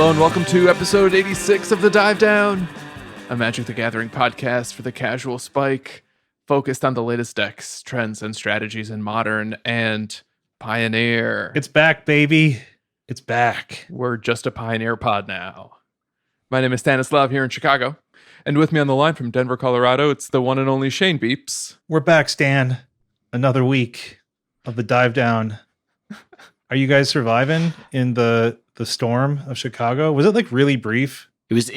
Hello and welcome to episode 86 of The Dive Down, a Magic the Gathering podcast for the casual spike, focused on the latest decks, trends, and strategies in Modern and Pioneer. It's back, baby. It's back. We're just a Pioneer pod now. My name is Stanislav here in Chicago, and with me on the line from Denver, Colorado, it's the one and only Shane Beeps. We're back, Stan. Another week of The Dive Down. Are you guys surviving in the storm of Chicago? Was it like really brief? It was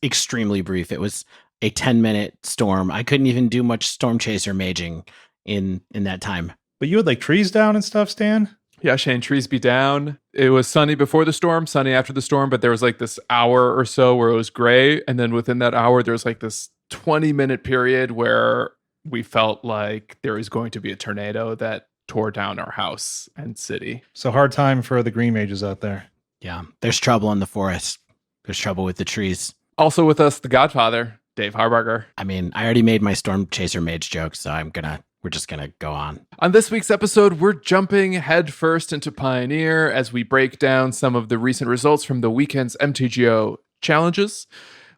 extremely brief. It was a 10-minute storm. I couldn't even do much storm chaser maging in that time. But you had like trees down and stuff, Stan? Yeah, Shane, trees be down. It was sunny before the storm, sunny after the storm, but there was like this hour or so where it was gray. And then within that hour, there was like this 20-minute period where we felt like there was going to be a tornado that tore down our house and city. So hard time for the green mages out there. Yeah, there's trouble in the forest. There's trouble with the trees. Also with us, the Godfather, Dave Harbarger. I mean, I already made my storm chaser mage joke, so we're just gonna go on. On this week's episode, we're jumping headfirst into Pioneer as we break down some of the recent results from the weekend's MTGO challenges,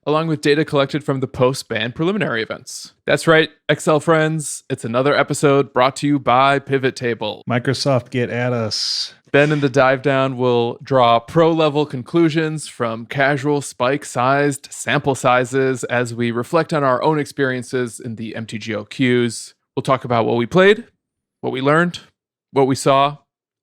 along with data collected from the post-ban preliminary events. That's right, Excel friends, it's another episode brought to you by Pivot Table. Microsoft, get at us. Ben in the Dive Down will draw pro-level conclusions from casual spike-sized sample sizes as we reflect on our own experiences in the MTGO queues. We'll talk about what we played, what we learned, what we saw,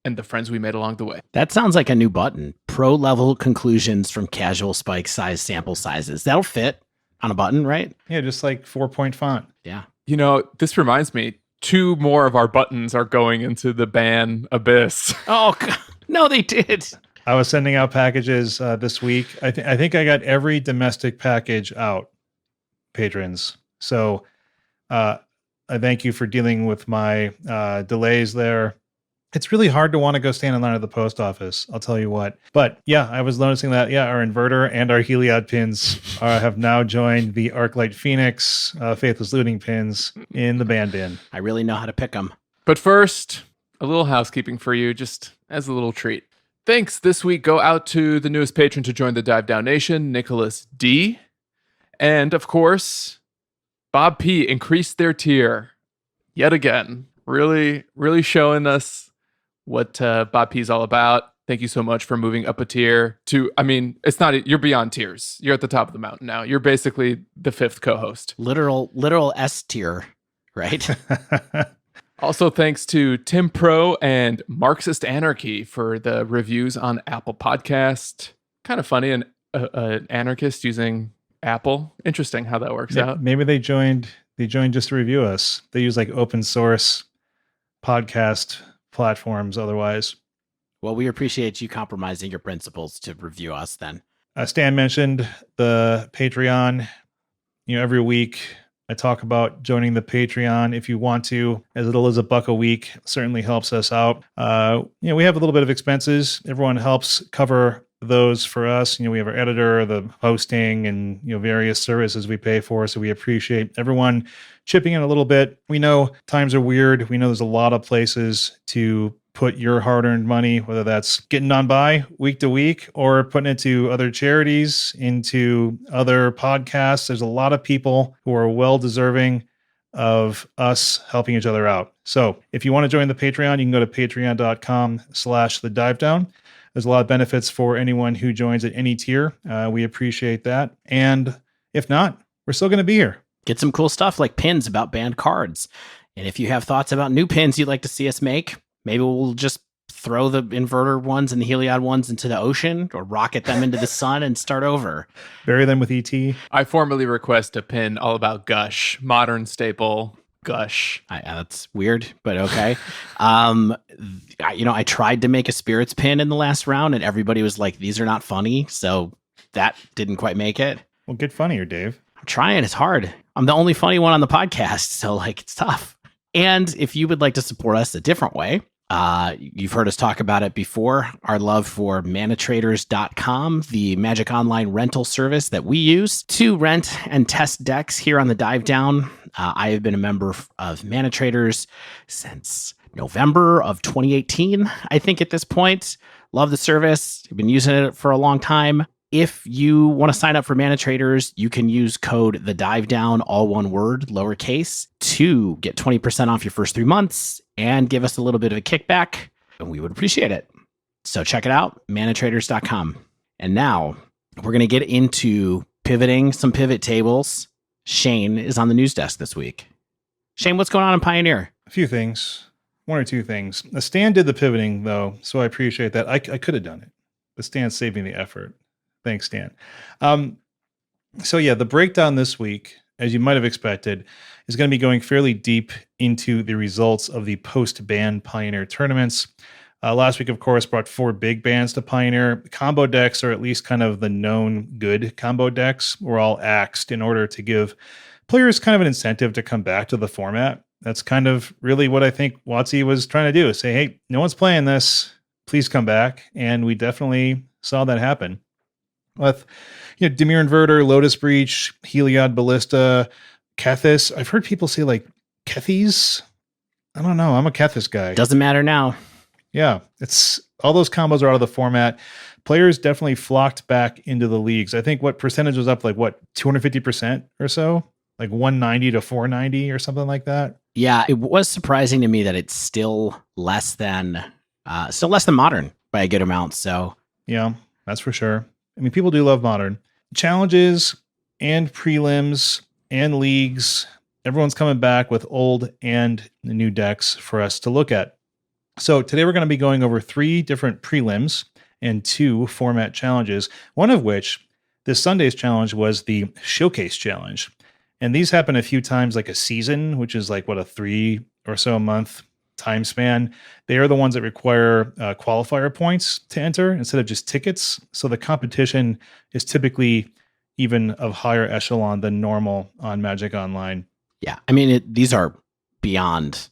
and the friends we made along the way. That sounds like a new button. Pro-level conclusions from casual spike-sized sample sizes. That'll fit on a button, right? Yeah, just like 4-point font. Yeah. You know, this reminds me, 2 more of our buttons are going into the ban abyss. Oh, no, they did. I was sending out packages this week. I think I got every domestic package out, patrons. So I thank you for dealing with my delays there. It's really hard to want to go stand in line at the post office, I'll tell you what. But yeah, I was noticing that, our inverter and our Heliod pins have now joined the Arclight Phoenix Faithless Looting pins in the ban bin. I really know how to pick them. But first, a little housekeeping for you, just as a little treat. Thanks this week go out to the newest patron to join the Dive Down Nation, Nicholas D. And of course, Bob P. increased their tier yet again. Really, really showing us what Bob P is all about. Thank you so much for moving up a tier to, I mean, it's not, you're beyond tiers. You're at the top of the mountain now. You're basically the 5th co-host. Literal S tier, right? Also, thanks to Tim Pro and Marxist Anarchy for the reviews on Apple Podcast. Kind of funny, an anarchist using Apple. Interesting how that works out. Maybe they joined just to review us. They use like open source podcast platforms otherwise. Well, we appreciate you compromising your principles to review us then. Stan mentioned the Patreon. Every week I talk about joining the Patreon if you want to. As little as $1 a week certainly helps us out. We have a little bit of expenses. Everyone helps cover those for us. We have our editor, the hosting, and various services we pay for. So we appreciate everyone chipping in a little bit. We know times are weird. We know there's a lot of places to put your hard-earned money, whether that's getting on by week to week or putting it to other charities, into other podcasts. There's a lot of people who are well deserving of us helping each other out. So if you want to join the Patreon, you can go to patreon.com/thedivedown. There's a lot of benefits for anyone who joins at any tier. We appreciate that. And if not, we're still going to be here. Get some cool stuff like pins about banned cards. And if you have thoughts about new pins you'd like to see us make, maybe we'll just throw the inverter ones and the Heliod ones into the ocean or rocket them into the sun and start over. Bury them with ET. I formally request a pin all about Gush, modern staple Gush. That's weird, but okay. I tried to make a spirits pin in the last round and everybody was like, these are not funny. So that didn't quite make it. Well, get funnier, Dave. I'm trying. It's hard. I'm the only funny one on the podcast. So it's tough. And if you would like to support us a different way, you've heard us talk about it before, our love for manatraders.com, the Magic Online rental service that we use to rent and test decks here on the Dive Down. I have been a member of ManaTraders since November of 2018, I think at this point. Love the service. I've been using it for a long time. If you want to sign up for Mana Traders, you can use code the dive down, all one word, lowercase, to get 20% off your first 3 months and give us a little bit of a kickback, and we would appreciate it. So check it out, manatraders.com. And now we're going to get into pivoting some pivot tables. Shane is on the news desk this week. Shane, what's going on in Pioneer? A few things. One or two things. Stan did the pivoting, though, so I appreciate that. I could have done it, but Stan's saving the effort. Thanks, Stan. So yeah, the breakdown this week, as you might have expected, is going to be going fairly deep into the results of the post-ban Pioneer tournaments. Last week, of course, brought 4 big bans to Pioneer. Combo decks, or at least kind of the known good combo decks, were all axed in order to give players kind of an incentive to come back to the format. That's kind of really what I think WotC was trying to do. Say, hey, no one's playing this. Please come back. And we definitely saw that happen. With Dimir Inverter, Lotus Breach, Heliod Ballista, Kethis. I've heard people say like Kethis. I don't know. I'm a Kethis guy. Doesn't matter now. Yeah, it's all those combos are out of the format. Players definitely flocked back into the leagues. I think what percentage was up, like what, 250% or so? Like 190 to 490 or something like that. Yeah, it was surprising to me that it's still less than Modern by a good amount. So yeah, that's for sure. I mean, people do love Modern. Challenges and prelims and leagues. Everyone's coming back with old and new decks for us to look at. So today we're going to be going over 3 different prelims and 2 format challenges, one of which, this Sunday's challenge, was the Showcase Challenge. And these happen a few times like a season, which is like, a 3 or so month time span. They are the ones that require qualifier points to enter instead of just tickets. So the competition is typically even of higher echelon than normal on Magic Online. Yeah, I mean, these are beyond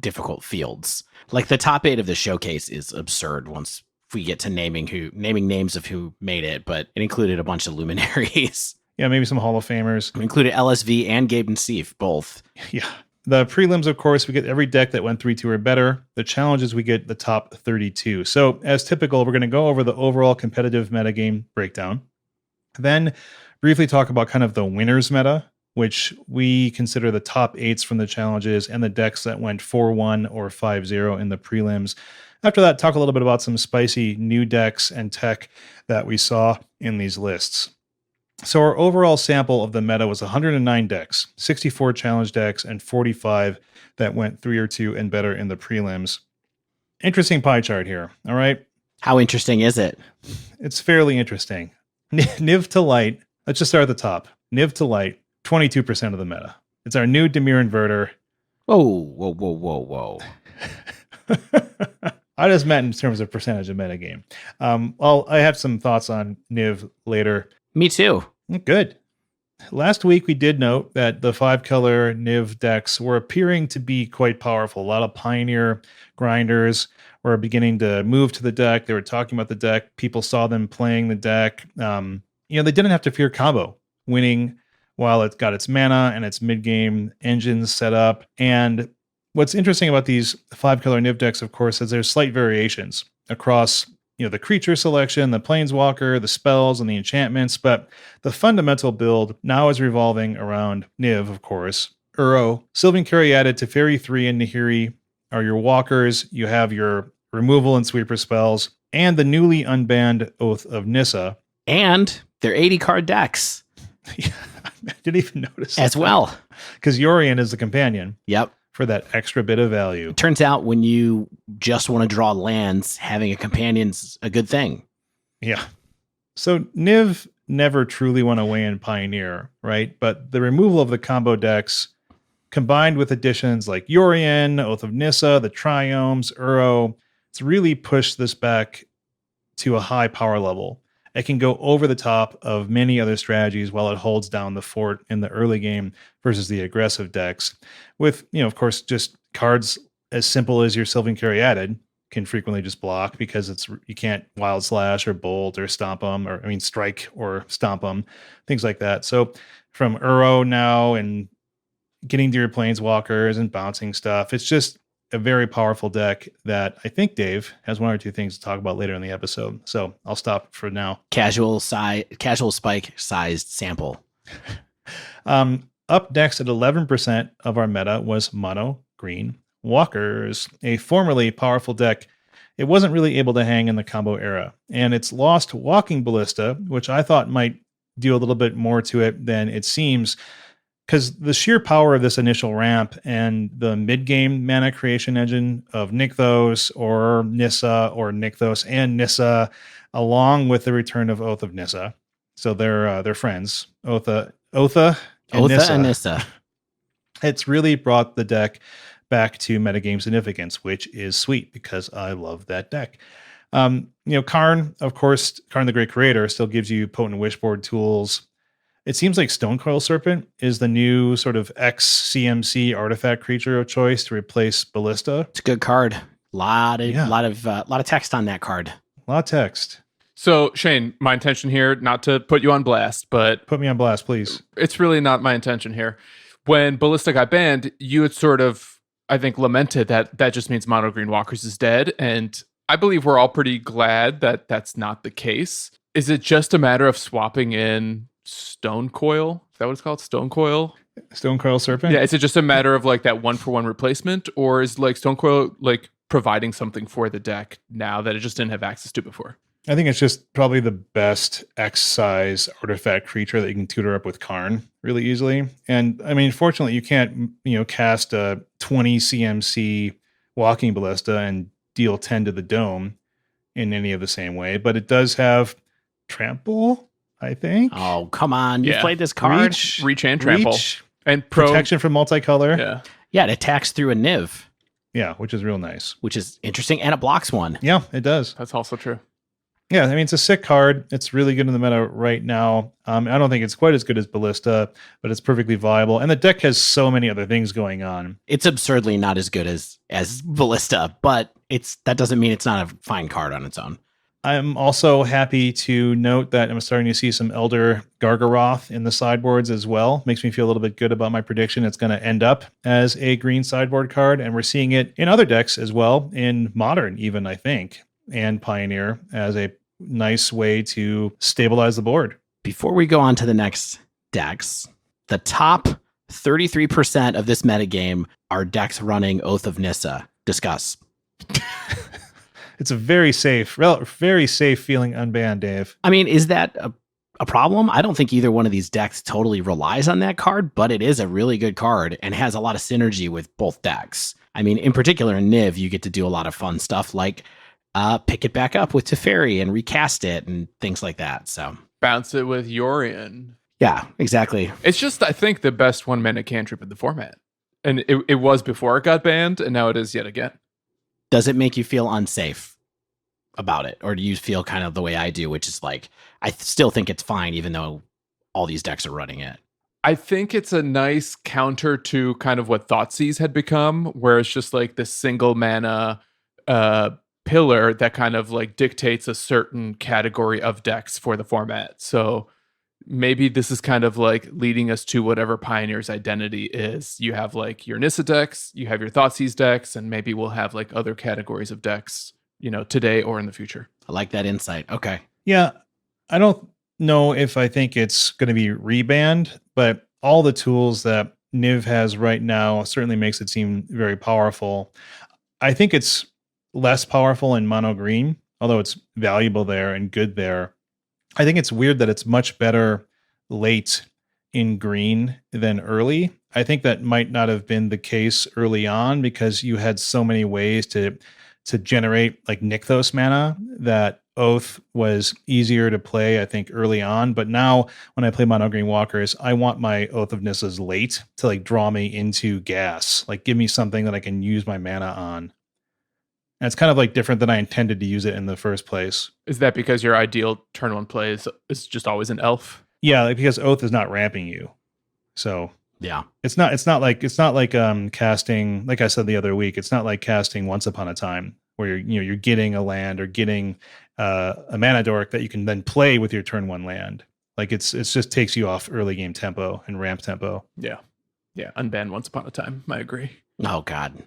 difficult fields. Like the top 8 of the Showcase is absurd once we get to naming names of who made it, but it included a bunch of luminaries. Yeah, maybe some Hall of Famers. It included LSV and Gabe and Seif, both. Yeah. The prelims, of course, we get every deck that went 3-2 or better. The challenges, we get the top 32. So as typical, we're going to go over the overall competitive metagame breakdown. Then briefly talk about kind of the winners meta, which we consider the top 8s from the challenges and the decks that went 4-1 or 5-0 in the prelims. After that, talk a little bit about some spicy new decks and tech that we saw in these lists. So our overall sample of the meta was 109 decks, 64 challenge decks, and 45 that went 3 or 2 and better in the prelims. Interesting pie chart here, all right? How interesting is it? It's fairly interesting. Niv to Light, let's just start at the top. Niv to Light, 22% of the meta. It's our new Dimir Inverter. Whoa. I just meant in terms of percentage of metagame. I have some thoughts on Niv later. Me too. Good. Last week, we did note that the 5-color Niv decks were appearing to be quite powerful. A lot of Pioneer grinders were beginning to move to the deck. They were talking about the deck. People saw them playing the deck. They didn't have to fear combo winning while it got its mana and its mid-game engines set up. And what's interesting about these 5-color Niv decks, of course, is there's slight variations across the creature selection, the planeswalker, the spells, and the enchantments, but the fundamental build now is revolving around Niv, of course. Uro, Sylvan Carry added to Fairy 3 and Nahiri are your walkers. You have your removal and sweeper spells, and the newly unbanned Oath of Nissa. And they're 80-card decks. Yeah, I didn't even notice as well. Because Yorion is the companion. Yep. For that extra bit of value. It turns out when you just want to draw lands, having a companion's a good thing. Yeah. So Niv never truly went away in Pioneer, right? But the removal of the combo decks, combined with additions like Yorion, Oath of Nissa, the Triomes, Uro, it's really pushed this back to a high power level. It can go over the top of many other strategies while it holds down the fort in the early game versus the aggressive decks. With, of course, just cards as simple as your Sylvan Carry added can frequently just block because you can't Wild Slash or Bolt or Stomp them, Strike or Stomp them, things like that. So from Uro now and getting to your Planeswalkers and bouncing stuff, it's a very powerful deck that I think Dave has one or two things to talk about later in the episode. So I'll stop for now. Casual spike sized sample. Up next at 11% of our meta was mono green walkers, a formerly powerful deck. It wasn't really able to hang in the combo era, and it's lost walking ballista, which I thought might do a little bit more to it than it seems, because the sheer power of this initial ramp and the mid-game mana creation engine of Nykthos or Nissa or Nykthos and Nissa, along with the return of Oath of Nissa. So they're friends, Otha and Nissa. It's really brought the deck back to metagame significance, which is sweet because I love that deck. Karn, of course, Karn the Great Creator still gives you potent wishboard tools. It seems like Stonecoil Serpent is the new sort of XCMC artifact creature of choice to replace Ballista. It's a good card. Lot of text on that card. A lot of text. So, Shane, my intention here, not to put you on blast, but... Put me on blast, please. It's really not my intention here. When Ballista got banned, you had sort of, I think, lamented that just means Mono Green Walkers is dead, and I believe we're all pretty glad that that's not the case. Is it just a matter of swapping in Stonecoil? Is that what it's called? Stonecoil? Stonecoil Serpent? Yeah, is it just a matter of like that 1-for-1 replacement, or is like Stonecoil like providing something for the deck now that it just didn't have access to before? I think it's just probably the best X-size artifact creature that you can tutor up with Karn really easily. And I mean, fortunately, you can't, cast a 20 CMC walking ballista and deal 10 to the dome in any of the same way. But it does have trample, I think. Oh, come on. You played this card? Reach and trample. And protection from multicolor. Yeah. Yeah, it attacks through a Niv. Yeah, which is real nice. Which is interesting. And it blocks one. Yeah, it does. That's also true. Yeah, I mean, it's a sick card. It's really good in the meta right now. I don't think it's quite as good as Ballista, but it's perfectly viable. And the deck has so many other things going on. It's absurdly not as good as Ballista, but that doesn't mean it's not a fine card on its own. I'm also happy to note that I'm starting to see some Elder Gargaroth in the sideboards as well. Makes me feel a little bit good about my prediction. It's going to end up as a green sideboard card, and we're seeing it in other decks as well, in Modern even, I think, and Pioneer as a nice way to stabilize the board. Before we go on to the next decks, the top 33% of this metagame are decks running Oath of Nissa. Discuss. It's a very safe feeling unbanned, Dave. I mean, is that a problem? I don't think either one of these decks totally relies on that card, but it is a really good card and has a lot of synergy with both decks. I mean, in particular in Niv, you get to do a lot of fun stuff like pick it back up with Teferi and recast it and things like that. So bounce it with Yorion. Yeah, exactly. It's just, I think, the best 1-mana cantrip in the format. And it was before it got banned, and now it is yet again. Does it make you feel unsafe about it? Or do you feel kind of the way I do, which is like, I still think it's fine, even though all these decks are running it? I think it's a nice counter to kind of what Thoughtseize had become, where it's just like this single mana pillar that kind of like dictates a certain category of decks for the format. So maybe this is kind of like leading us to whatever Pioneer's identity is. You have like your Nissa decks, you have your Thoughtseize decks, and maybe we'll have like other categories of decks, today or in the future. I like that insight. Okay. Yeah. I don't know if I think it's going to be rebanned, but all the tools that Niv has right now certainly makes it seem very powerful. I think it's less powerful in mono green, although it's valuable there and good there. I think it's weird that it's much better late in green than early. I think that might not have been the case early on because you had so many ways to generate like Nykthos mana that Oath was easier to play, I think, early on. But now when I play mono green walkers, I want my Oath of Nissas late to like draw me into gas. Like give me something that I can use my mana on. And it's kind of like different than I intended to use it in the first place. Is that because your ideal turn 1 play is just always an elf? Yeah, like because Oath is not ramping you. So yeah, it's not like casting, like I said the other week, it's not like casting Once Upon a Time where you're getting a land or getting a mana dork that you can then play with your turn 1 land. Like it's just takes you off early game tempo and ramp tempo. Yeah. Yeah. Unbanned Once Upon a Time. I agree. Oh God,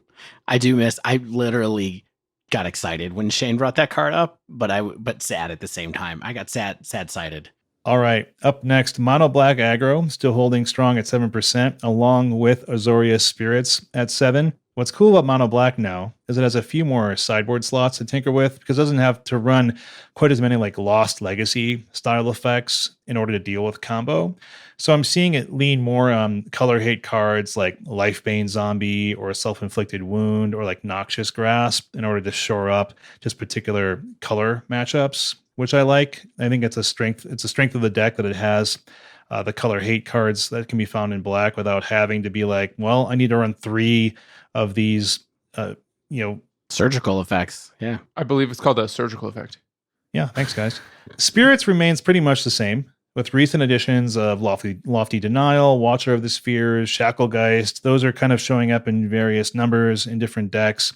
I literally got excited when Shane brought that card up, but sad at the same time. I got sad-sided. All right, up next, Mono Black Aggro, still holding strong at 7%, along with Azorius Spirits at 7. What's cool about Mono Black now is it has a few more sideboard slots to tinker with because it doesn't have to run quite as many like Lost Legacy style effects in order to deal with combo. So I'm seeing it lean more on color hate cards like Lifebane Zombie or Self-Inflicted Wound or like Noxious Grasp in order to shore up just particular color matchups, which I like. I think it's a strength of the deck that it has the color hate cards that can be found in black without having to be like, well, I need to run 3 of these, surgical effects. Yeah. I believe it's called a surgical effect. Yeah. Thanks, guys. Spirits remains pretty much the same with recent additions of Lofty Denial, Watcher of the Spheres, Shacklegeist. Those are kind of showing up in various numbers in different decks.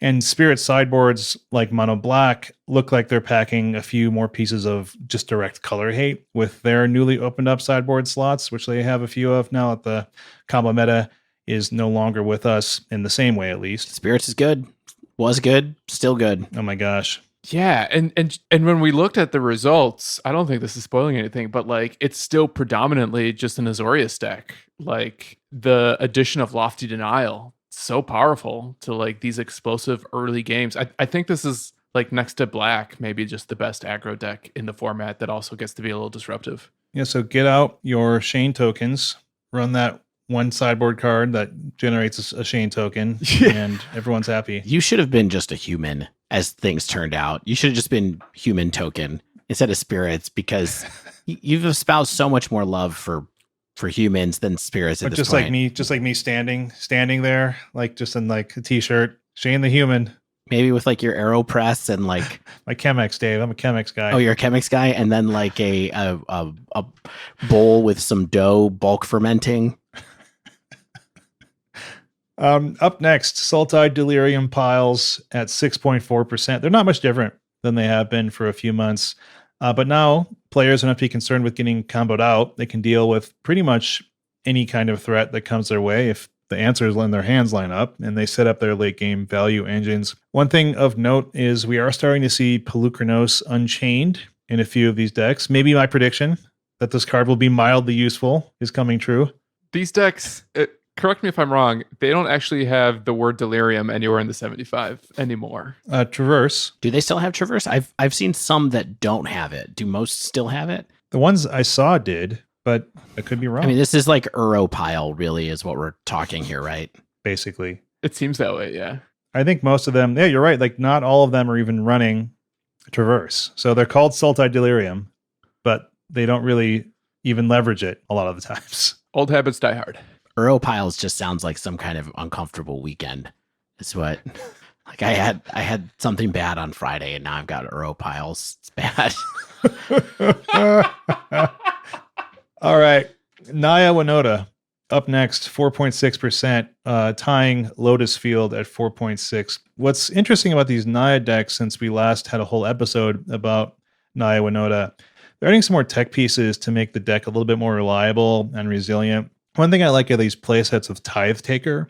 And Spirit sideboards like Mono Black look like they're packing a few more pieces of just direct color hate with their newly opened up sideboard slots, which they have a few of now that the combo meta is no longer with us in the same way, at least. Spirits is good. Was good. Still good. Oh my gosh. Yeah, and when we looked at the results, I don't think this is spoiling anything, but like it's still predominantly just an Azorius deck. Like the addition of Lofty Denial, so powerful to like these explosive early games. I think this is like next to Black, maybe just the best aggro deck in the format that also gets to be a little disruptive. Yeah, so get out your Shane tokens, run that one sideboard card that generates a Shane token, and everyone's happy. You should have been just a human as things turned out. You should have just been human token instead of spirits because you've espoused so much more love for humans than spirits at this just point. Just like me standing there, like just in like a t-shirt, Shane the human. Maybe with like your AeroPress and like my Chemex, Dave. I'm a Chemex guy. Oh, you're a Chemex guy, and then like a bowl with some dough bulk fermenting. Up next, Sultide Delirium piles at 6.4%. They're not much different than they have been for a few months. But now players don't have to be concerned with getting comboed out. They can deal with pretty much any kind of threat that comes their way if the answers in their hands line up and they set up their late game value engines. One thing of note is we are starting to see Pelucranos Unchained in a few of these decks. Maybe my prediction that this card will be mildly useful is coming true. These decks, correct me if I'm wrong, they don't actually have the word delirium anywhere in the 75 anymore. Traverse. Do they still have Traverse? I've seen some that don't have it. Do most still have it? The ones I saw did, but I could be wrong. I mean, this is like Europile, really, is what we're talking here, right? Basically. It seems that way, yeah. I think most of them, yeah, you're right. Like, not all of them are even running Traverse. So they're called Sultide Delirium, but they don't really even leverage it a lot of the times. Old habits die hard. Europiles just sounds like some kind of uncomfortable weekend. It's what, like I had something bad on Friday, and now I've got Europiles. It's bad. All right. Naya Winota up next, 4.6%, tying Lotus Field at 4.6. What's interesting about these Naya decks, since we last had a whole episode about Naya Winota, they're adding some more tech pieces to make the deck a little bit more reliable and resilient. One thing I like are these playsets of Tithe Taker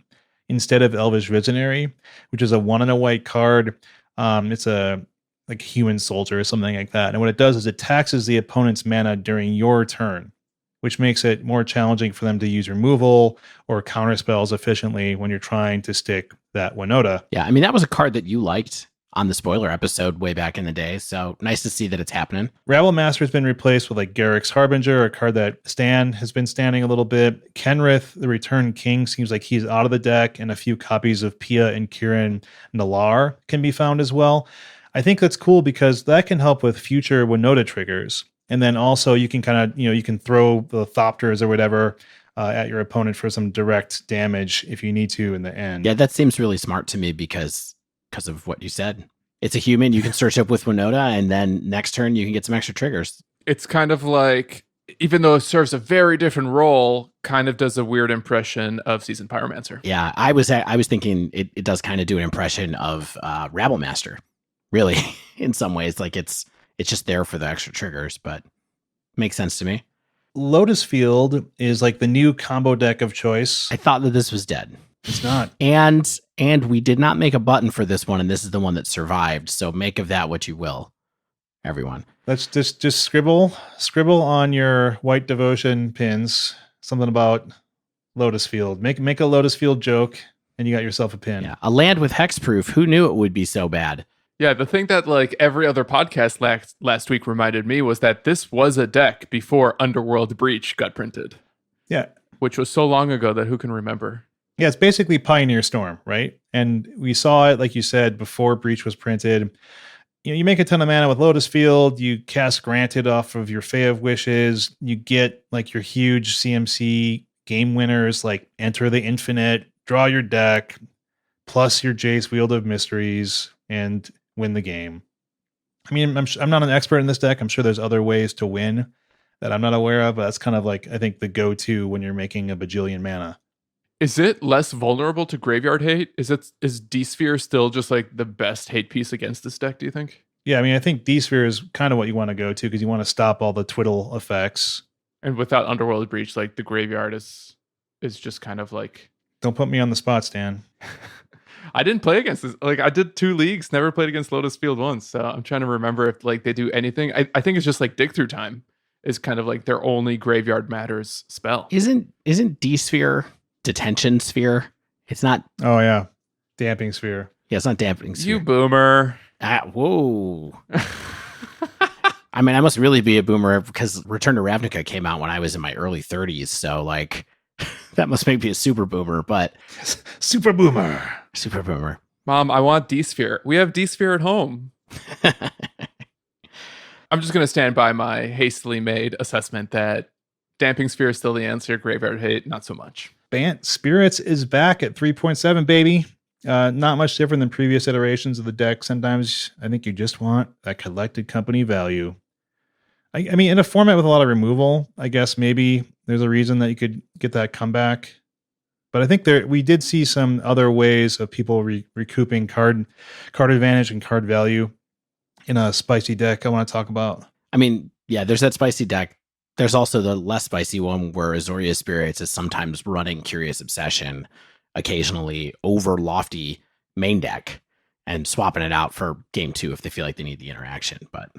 instead of Elvish Visionary, which is a 1 and a white card. It's a like human soldier or something like that. And what it does is it taxes the opponent's mana during your turn, which makes it more challenging for them to use removal or counterspells efficiently when you're trying to stick that Winota. Yeah, I mean, that was a card that you liked on the spoiler episode way back in the day. So nice to see that it's happening. Rabble Master has been replaced with like Garrick's Harbinger, a card that Stan has been standing a little bit. Kenrith, the Returned King, seems like he's out of the deck, and a few copies of Pia and Kieran Nalar can be found as well. I think that's cool because that can help with future Winota triggers. And then also you can kind of, you can throw the Thopters or whatever at your opponent for some direct damage if you need to in the end. Yeah, that seems really smart to me because of what you said. It's a human, you can search up with Winota, and then next turn you can get some extra triggers. It's kind of like, even though it serves a very different role, kind of does a weird impression of Seasoned Pyromancer. Yeah, I was thinking it does kind of do an impression of Rabble Master, really, in some ways. Like it's just there for the extra triggers, but makes sense to me. Lotus Field is like the new combo deck of choice. I thought that this was dead. It's not. And we did not make a button for this one, and this is the one that survived. So make of that what you will, everyone. Let's just scribble on your white devotion pins something about Lotus Field. Make a Lotus Field joke, and you got yourself a pin. Yeah, a land with hexproof. Who knew it would be so bad? Yeah, the thing that like every other podcast last week reminded me was that this was a deck before Underworld Breach got printed. Yeah. Which was so long ago that who can remember? Yeah, it's basically Pioneer Storm, right? And we saw it, like you said, before Breach was printed. You make a ton of mana with Lotus Field, you cast Granted off of your Fae of Wishes, you get like your huge CMC game winners like Enter the Infinite, draw your deck, plus your Jace Wield of Mysteries, and win the game. I mean, I'm not an expert in this deck. I'm sure there's other ways to win that I'm not aware of, but that's kind of like, I think, the go-to when you're making a bajillion mana. Is it less vulnerable to graveyard hate? Is D-Sphere still just like the best hate piece against this deck, do you think? Yeah, I mean, I think D-Sphere is kind of what you want to go to because you want to stop all the twiddle effects. And without Underworld Breach, like the graveyard is just kind of like... Don't put me on the spot, Stan. I didn't play against this. Like I did 2 leagues, never played against Lotus Field once. So I'm trying to remember if like they do anything. I think it's just like Dig Through Time is kind of like their only graveyard matters spell. Isn't D-Sphere detention sphere? It's not. Oh yeah, damping sphere. Yeah, it's not damping sphere. You boomer. Whoa. I mean, I must really be a boomer because Return to Ravnica came out when I was in my early 30s. So like that must make me a super boomer, but super boomer. Mom, I want D-Sphere. We have D-Sphere at home. I'm just going to stand by my hastily made assessment that Damping Sphere is still the answer. Graveyard Hate, not so much. Bant Spirits is back at 3.7, baby. Not much different than previous iterations of the deck. Sometimes I think you just want that collected company value. I mean, in a format with a lot of removal, I guess maybe there's a reason that you could get that comeback. But I think we did see some other ways of people recouping card advantage and card value in a spicy deck I want to talk about. I mean, yeah, there's that spicy deck. There's also the less spicy one where Azoria Spirits is sometimes running Curious Obsession, occasionally over lofty main deck, and swapping it out for game 2 if they feel like they need the interaction. But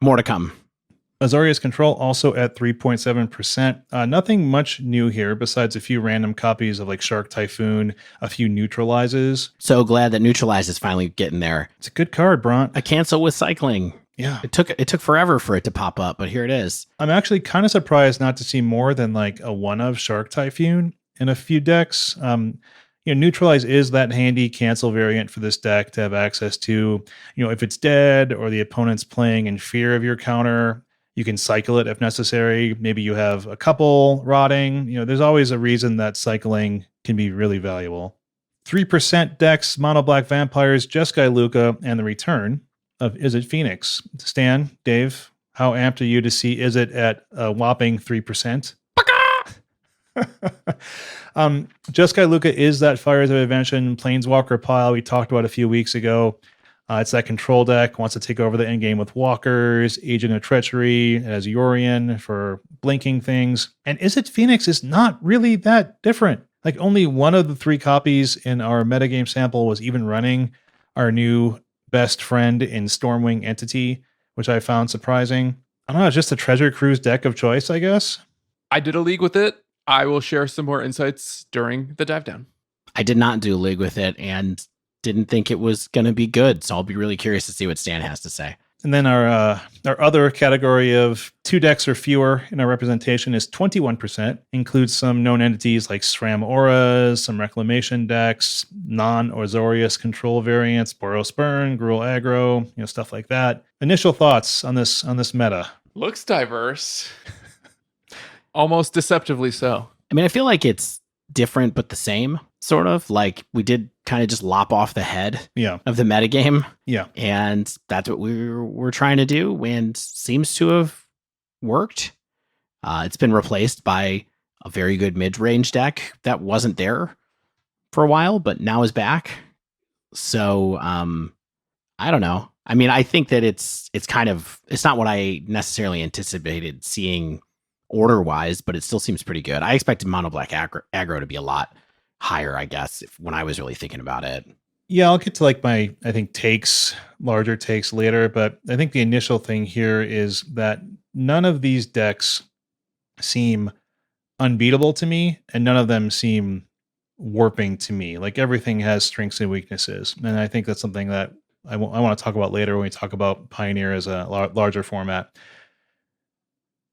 more to come. Azorius Control also at 3.7%. Nothing much new here besides a few random copies of like Shark Typhoon, a few Neutralizes. So glad that Neutralize is finally getting there. It's a good card, Bront. A cancel with cycling. Yeah. It took forever for it to pop up, but here it is. I'm actually kind of surprised not to see more than like a one of Shark Typhoon in a few decks. Neutralize is that handy cancel variant for this deck to have access to. If it's dead or the opponent's playing in fear of your counter, you can cycle it if necessary. Maybe you have a couple rotting. There's always a reason that cycling can be really valuable. 3% decks, Mono Black Vampires, Jeskai Luca, and the return of Izzet Phoenix. Stan, Dave, how amped are you to see Izzet at a whopping 3%? Jeskai Luca is that Fires of Invention Planeswalker pile we talked about a few weeks ago. It's that control deck, wants to take over the endgame with Walkers, Agent of Treachery, as Yorion for blinking things. And Izzet Phoenix is not really that different. Like only one of the 3 copies in our metagame sample was even running our new best friend in Stormwing Entity, which I found surprising. I don't know, just a Treasure Cruise deck of choice, I guess. I did a league with it. I will share some more insights during the dive down. I did not do a league with it and didn't think it was going to be good. So I'll be really curious to see what Stan has to say. And then our other category of 2 decks or fewer in our representation is 21%. Includes some known entities like SRAM Auras, some Reclamation decks, non-Azorius control variants, Boros Burn, Gruul Aggro, stuff like that. Initial thoughts on this meta? Looks diverse. Almost deceptively so. I mean, I feel like it's different but the same, sort of. Like we did kind of just lop off the head of the metagame. Yeah. And that's what we're trying to do and seems to have worked. It's been replaced by a very good mid-range deck that wasn't there for a while, but now is back. So I don't know. I mean, I think that it's not what I necessarily anticipated seeing order-wise, but it still seems pretty good. I expected Mono Black aggro to be a lot higher, I guess, when I was really thinking about it. Yeah, I'll get to like my, I think, larger takes later, but I think the initial thing here is that none of these decks seem unbeatable to me, and none of them seem warping to me. Like everything has strengths and weaknesses. And I think that's something that I want to talk about later when we talk about Pioneer as a larger format.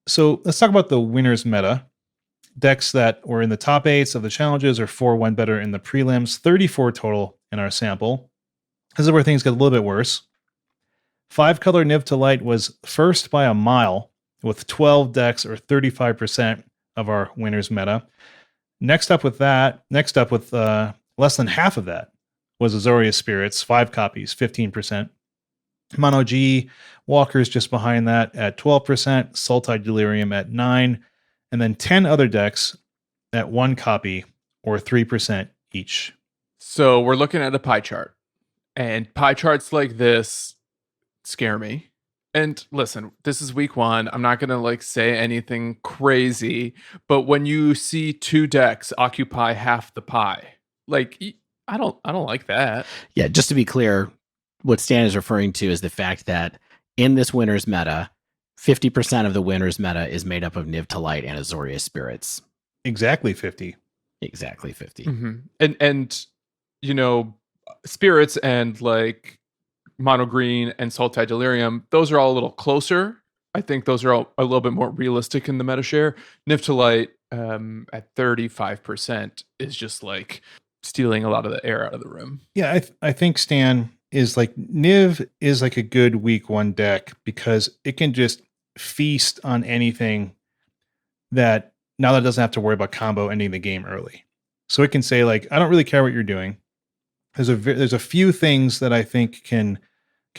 So let's talk about the winners meta. Decks that were in the top 8s of the challenges or 4 went better in the prelims, 34 total in our sample. This is where things get a little bit worse. 5-color Niv to Light was first by a mile with 12 decks or 35% of our winners meta. Next up with less than half of that was Azorius Spirits, 5 copies, 15%. Mono G, Walker's just behind that at 12%, Sultai Delirium at 9%, and then 10 other decks at 1 copy or 3% each. So we're looking at a pie chart, and pie charts like this scare me. And listen, this is week 1. I'm not going to like say anything crazy, but when you see 2 decks occupy half the pie, like I don't like that. Yeah, just to be clear, what Stan is referring to is the fact that in this winner's meta, 50% of the winner's meta is made up of Niv to Light and Azorius Spirits. Exactly 50. Exactly 50. Mm-hmm. And you know, Spirits and like Mono Green and Sultai Delirium, those are all a little closer. I think those are all a little bit more realistic in the meta share. Niv to Light at 35% is just like stealing a lot of the air out of the room. Yeah, I think Stan is like Niv is like a good week 1 deck because it can just feast on anything that now that it doesn't have to worry about combo ending the game early. So it can say like, I don't really care what you're doing. There's a few things that I think can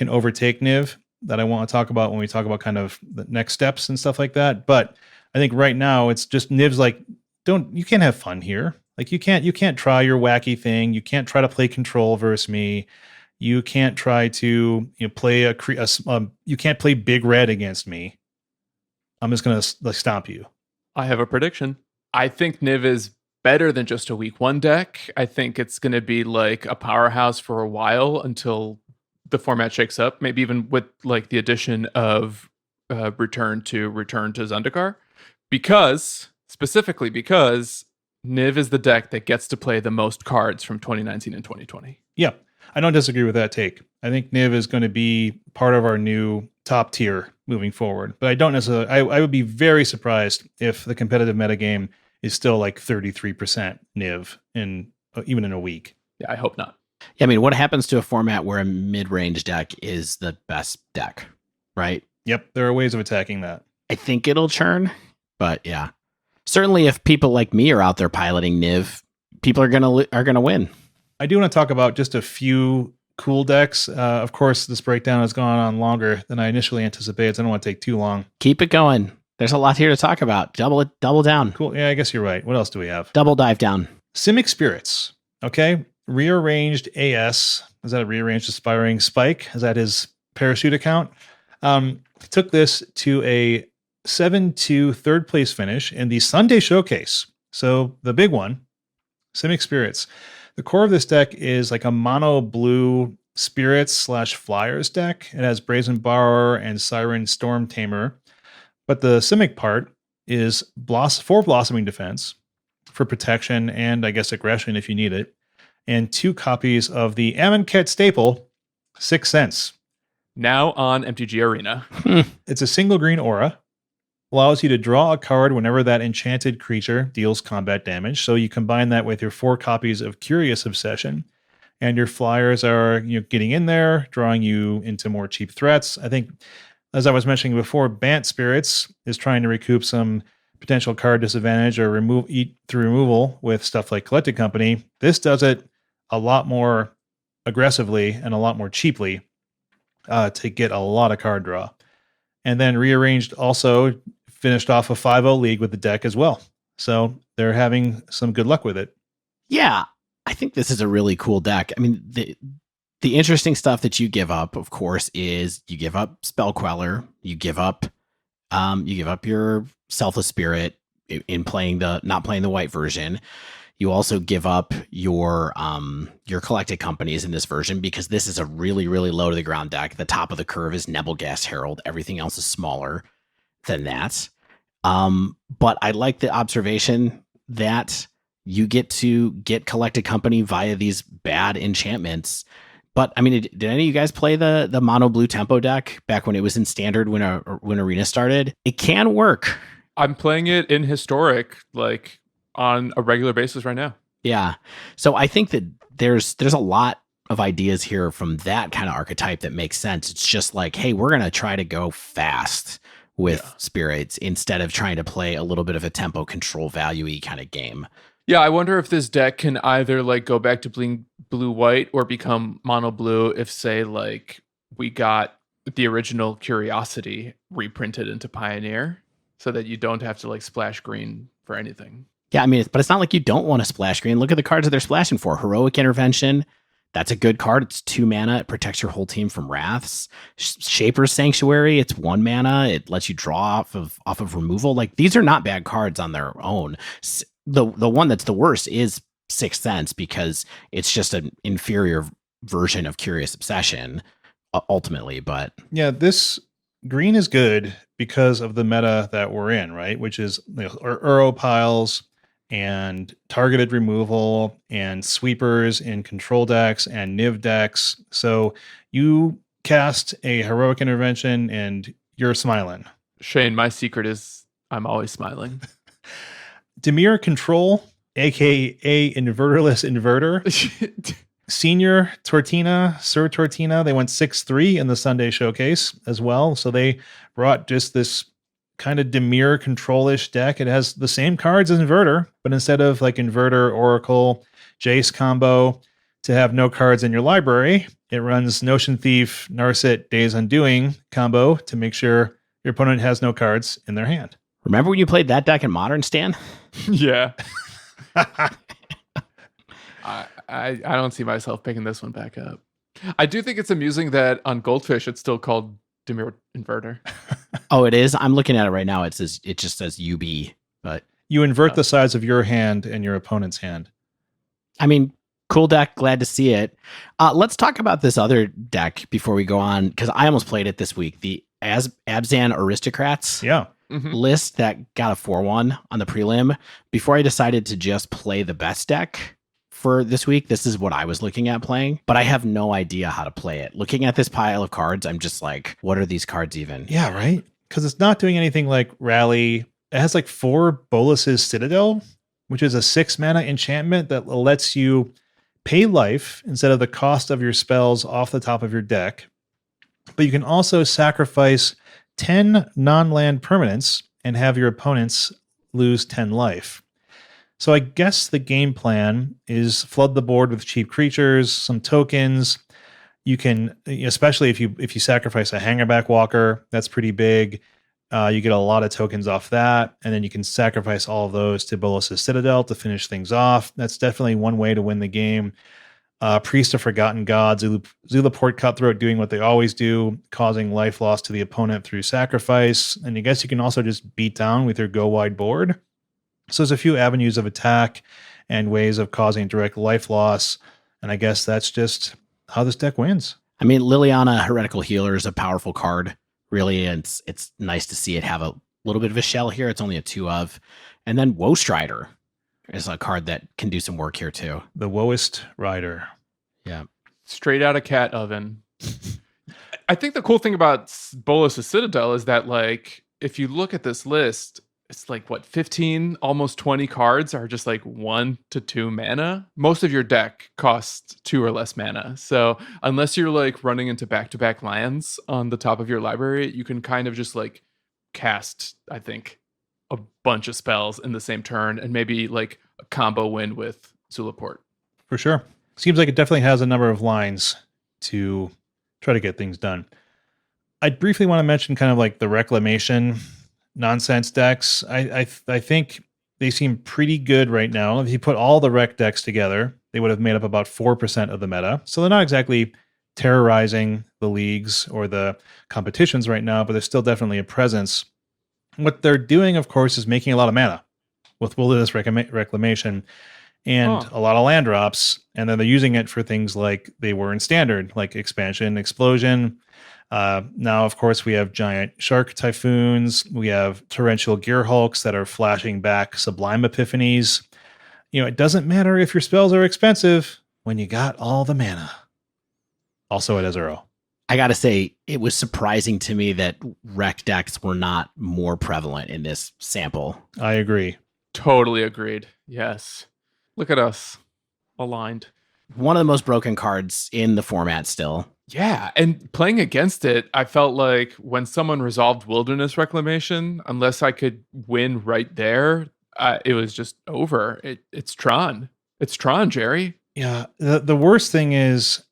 overtake Niv that I want to talk about when we talk about kind of the next steps and stuff like that. But I think right now it's just Niv's like, you can't have fun here. Like you can't try your wacky thing. You can't try to play control versus me. You can't try to play you can't play big red against me. I'm just gonna like stomp you. I have a prediction. I think Niv is better than just a week 1 deck. I think it's going to be like a powerhouse for a while until the format shakes up. Maybe even with like the addition of Return to Zendikar, specifically because Niv is the deck that gets to play the most cards from 2019 and 2020. Yeah, I don't disagree with that take. I think Niv is going to be part of our new top tier moving forward. But I don't necessarily, I would be very surprised if the competitive metagame is still like 33% Niv even in a week. Yeah, I hope not. Yeah, I mean, what happens to a format where a mid-range deck is the best deck, right? Yep, there are ways of attacking that. I think it'll churn, but yeah. Certainly if people like me are out there piloting Niv, people are gonna win. I do want to talk about just a few cool decks. Of course, this breakdown has gone on longer than I initially anticipated, so I don't want to take too long. Keep it going. There's a lot here to talk about. Double down. Cool. Yeah, I guess you're right. What else do we have? Double dive down. Simic Spirits. Okay. Rearranged AS. Is that a rearranged aspiring spike? Is that his parachute account? Took this to a 7-2 third place finish in the Sunday Showcase. So the big one, Simic Spirits. The core of this deck is like a mono blue Spirits / Flyers deck. It has Brazen Borrower and Siren Storm Tamer. But the Simic part is 4 Blossoming Defense for protection and I guess aggression if you need it. And 2 copies of the Amonkhet staple, 6 cents. Now on MTG Arena. It's a single green aura. Allows you to draw a card whenever that enchanted creature deals combat damage. So you combine that with your 4 copies of Curious Obsession. And your flyers are getting in there, drawing you into more cheap threats. I think, as I was mentioning before, Bant Spirits is trying to recoup some potential card disadvantage or eat through removal with stuff like Collected Company. This does it a lot more aggressively and a lot more cheaply to get a lot of card draw. And then Rearranged also finished off a 5-0 league with the deck as well. So they're having some good luck with it. Yeah, I think this is a really cool deck. I mean, the interesting stuff that you give up, of course, is you give up Spell Queller, you give up your Selfless Spirit in not playing the white version. You also give up your collected companies in this version because this is a really, really low to the ground deck. The top of the curve is Nebelgast Herald. Everything else is smaller than that. But I like the observation that you get to get collected company via these bad enchantments. But I mean, did any of you guys play the mono blue tempo deck back when it was in standard when Arena started? It can work. I'm playing it in historic, like on a regular basis right now. Yeah. So I think that there's a lot of ideas here from that kind of archetype that makes sense. It's just like, hey, we're going to try to go fast with spirits instead of trying to play a little bit of a tempo control value-y kind of game. Yeah, I wonder if this deck can either like go back to blue-white or become mono blue if, say, like we got the original Curiosity reprinted into Pioneer so that you don't have to like splash green for anything. Yeah, I mean, but it's not like you don't want to splash green. Look at the cards that they're splashing for. Heroic Intervention. That's a good card. It's 2 mana. It protects your whole team from wraths. Shaper's Sanctuary. It's 1 mana. It lets you draw off of removal. Like, these are not bad cards on their own. The one that's the worst is Sixth Sense because it's just an inferior version of Curious Obsession, ultimately. But yeah, this green is good because of the meta that we're in, right? Which is Uro piles and targeted removal and sweepers in control decks and Niv decks. So you cast a Heroic Intervention and you're smiling. Shane, my secret is I'm always smiling. Dimir Control, aka Inverterless Inverter. Senior Tortina, Sir Tortina, they went 6-3 in the Sunday showcase as well. So they brought just this kind of Dimir control-ish deck. It has the same cards as Inverter, but instead of like Inverter, Oracle, Jace combo to have no cards in your library, it runs Notion Thief, Narset, Days Undoing combo to make sure your opponent has no cards in their hand. remember when you played that deck in Modern, Stan? Yeah. I don't see myself picking this one back up. I do think it's amusing that on Goldfish it's still called Dimir Inverter. Oh, it is? I'm looking at it right now. It just says UB, but You invert the size of your hand and your opponent's hand. I mean, cool deck. Glad to see it. Let's talk about this other deck before we go on, because I almost played it this week. The Abzan Aristocrats list that got a 4-1 on the prelim. Before I decided to just play the best deck for this week, this is what I was looking at playing, but I have no idea how to play it. Looking at this pile of cards, I'm just like, what are these cards even? Yeah, right? Because it's not doing anything like Rally. It has like 4 Bolus's Citadel, which is a 6 mana enchantment that lets you pay life instead of the cost of your spells off the top of your deck. But you can also sacrifice 10 non-land permanents and have your opponents lose 10 life. So I guess the game plan is flood the board with cheap creatures, some tokens. You can, especially if you sacrifice a Hangerback Walker, that's pretty big. You get a lot of tokens off that, and then you can sacrifice all of those to Bolus's Citadel to finish things off. That's definitely one way to win the game. Priest of Forgotten God, Zulaport Cutthroat doing what they always do, causing life loss to the opponent through sacrifice. And I guess you can also just beat down with your go wide board. So there's a few avenues of attack and ways of causing direct life loss. And I guess that's just how this deck wins. I mean, Liliana Heretical Healer is a powerful card, really. And it's nice to see it have a little bit of a shell here. It's only a 2 of. And then Woe Strider is a card that can do some work here too. The Woest Rider. Yeah. Straight out of Cat Oven. I think the cool thing about Bolus's Citadel is that, like, if you look at this list, it's like, 15, almost 20 cards are just like 1 to 2 mana. Most of your deck costs 2 or less mana. So unless you're like running into back-to-back lands on the top of your library, you can kind of just like cast, I think, a bunch of spells in the same turn and maybe like a combo win with Zulaport. For sure. Seems like it definitely has a number of lines to try to get things done. I briefly want to mention kind of like the Reclamation nonsense decks. I think they seem pretty good right now. If you put all the rec decks together, they would have made up about 4% of the meta. So they're not exactly terrorizing the leagues or the competitions right now, but there's still definitely a presence. What they're doing, of course, is making a lot of mana with Wilderness Reclamation. and Huh. a lot of land drops. And then they're using it for things like they were in standard, like expansion, explosion. Now, of course, we have giant shark typhoons. We have torrential gear hulks that are flashing back sublime epiphanies. It doesn't matter if your spells are expensive when you got all the mana. Also at Ezero. I got to say, it was surprising to me that rec decks were not more prevalent in this sample. I agree. Totally agreed. Yes. Look at us aligned. One of the most broken cards in the format still. Yeah, and playing against it, I felt like when someone resolved Wilderness Reclamation, unless I could win right there, it was just over. It's Tron. It's Tron, Jerry. Yeah. The worst thing is,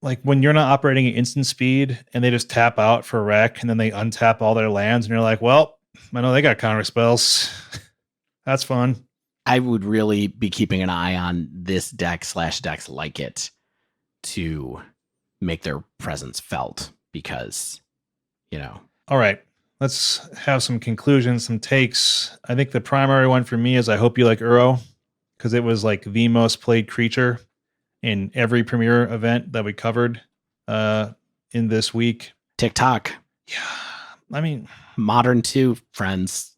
like, when you're not operating at instant speed and they just tap out for wreck and then they untap all their lands and you're like, well, I know they got counterspells. That's fun. I would really be keeping an eye on this deck / decks like it to make their presence felt because, All right. Let's have some conclusions, some takes. I think the primary one for me is I hope you like Uro, because it was like the most played creature in every premiere event that we covered in this week. TikTok. Yeah. I mean, Modern 2, friends.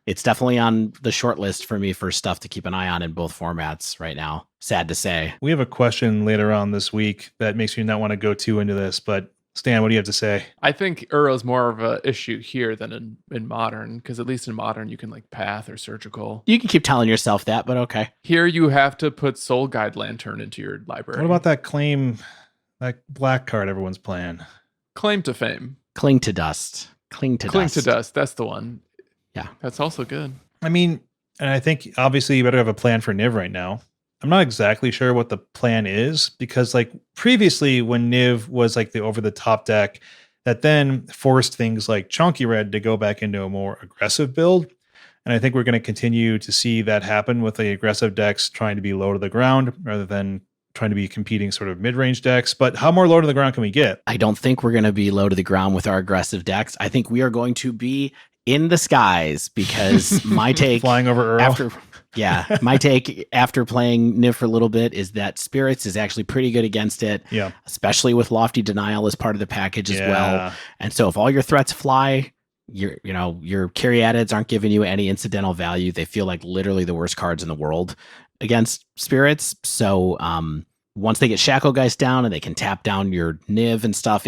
It's definitely on the short list for me for stuff to keep an eye on in both formats right now. Sad to say. we have a question later on this week that makes me not want to go too into this, but Stan, what do you have to say? I think Uro's more of an issue here than in Modern, because at least in Modern you can like Path or Surgical. You can keep telling yourself that, but okay. Here you have to put Soul Guide Lantern into your library. What about that black card everyone's playing? Claim to Fame? Cling to Dust. Cling to Dust. That's the one. Yeah. That's also good. I mean, and I think obviously you better have a plan for Niv right now. I'm not exactly sure what the plan is, because like previously when Niv was like the over the top deck, that then forced things like Chunky Red to go back into a more aggressive build. And I think we're going to continue to see that happen with the aggressive decks trying to be low to the ground rather than trying to be competing sort of mid-range decks. But how more low to the ground can we get? I don't think we're going to be low to the ground with our aggressive decks. I think we are going to be in the skies, because my take Flying over Earl. my take after playing Niv for a little bit is that Spirits is actually pretty good against it. Yeah. Especially with Lofty Denial as part of the package as well. And so if all your threats fly, your Caryatids aren't giving you any incidental value. They feel like literally the worst cards in the world against Spirits. So once they get Shacklegeist down and they can tap down your Niv and stuff,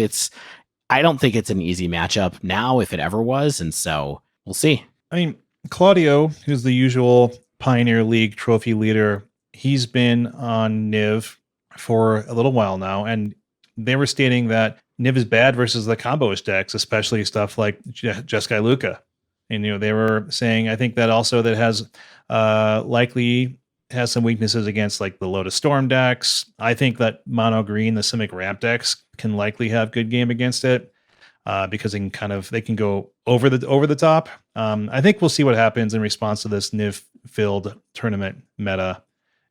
I don't think it's an easy matchup now, if it ever was. And so we'll see. I mean, Claudio, who's the usual Pioneer League trophy leader, he's been on Niv for a little while now, and they were stating that Niv is bad versus the combo-ish decks, especially stuff like Jeskai Luca. And they were saying, I think that also that has likely has some weaknesses against like the Lotus Storm decks. I think that mono green, the Simic Ramp decks can likely have good game against it. Because they can go over the top. I think we'll see what happens in response to this Niv-filled tournament meta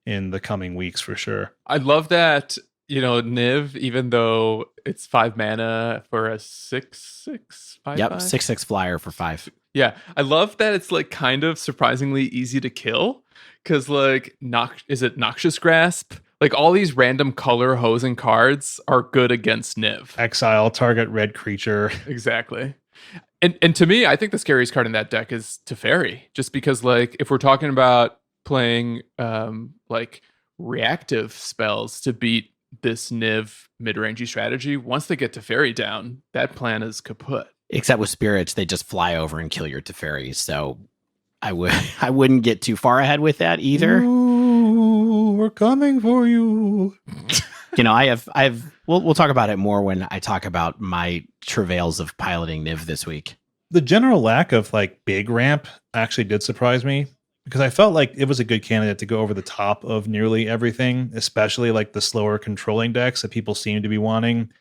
in the coming weeks for sure. I love that, Niv, even though it's 5 mana for a 6/6, 5/5. Yep, 6/6 flyer for 5. Yeah, I love that it's like kind of surprisingly easy to kill, because like is it Noxious Grasp? Like all these random color hosing cards are good against Niv. Exile, target red creature. Exactly. And to me, I think the scariest card in that deck is Teferi, just because like if we're talking about playing like reactive spells to beat this Niv mid-rangey strategy, once they get Teferi down, that plan is kaput. Except with Spirits, they just fly over and kill your Teferi. So I wouldn't get too far ahead with that either. Ooh, we're coming for you. We'll talk about it more when I talk about my travails of piloting Niv this week. The general lack of like big ramp actually did surprise me, because I felt like it was a good candidate to go over the top of nearly everything, especially like the slower controlling decks that people seem to be wanting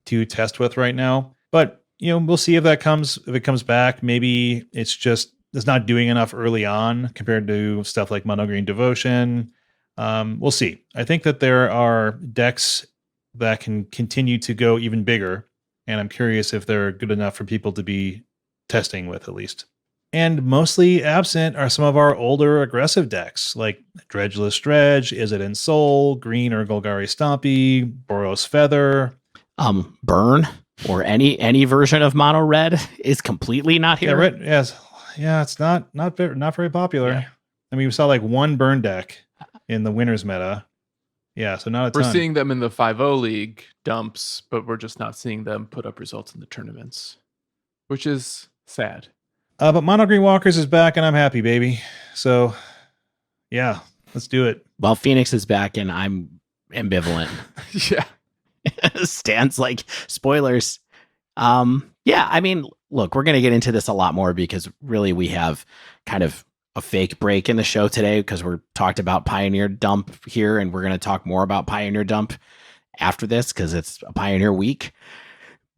to test with right now. But we'll see if it comes back. Maybe it's not doing enough early on compared to stuff like Mono Green Devotion. We'll see. I think that there are decks that can continue to go even bigger, and I'm curious if they're good enough for people to be testing with at least. And mostly absent are some of our older aggressive decks, like Dredgeless Dredge, Is It in Soul, Green or Golgari Stompy, Boros Feather. Burn or any version of mono red is completely not here. Yeah, red, yes. Yeah, it's not very popular. Yeah. I mean, we saw like one burn deck in the winners meta. Yeah, so not a ton. We're seeing them in the 5-0 league dumps, but we're just not seeing them put up results in the tournaments, which is sad. But Mono Green Walkers is back, and I'm happy, baby. So, yeah, let's do it. Well, Phoenix is back, and I'm ambivalent. Yeah. Stan's like, spoilers. Yeah, I mean, look, we're going to get into this a lot more because really we have kind of a fake break in the show today because we're talked about Pioneer Dump here, and we're going to talk more about Pioneer Dump after this because it's a Pioneer week.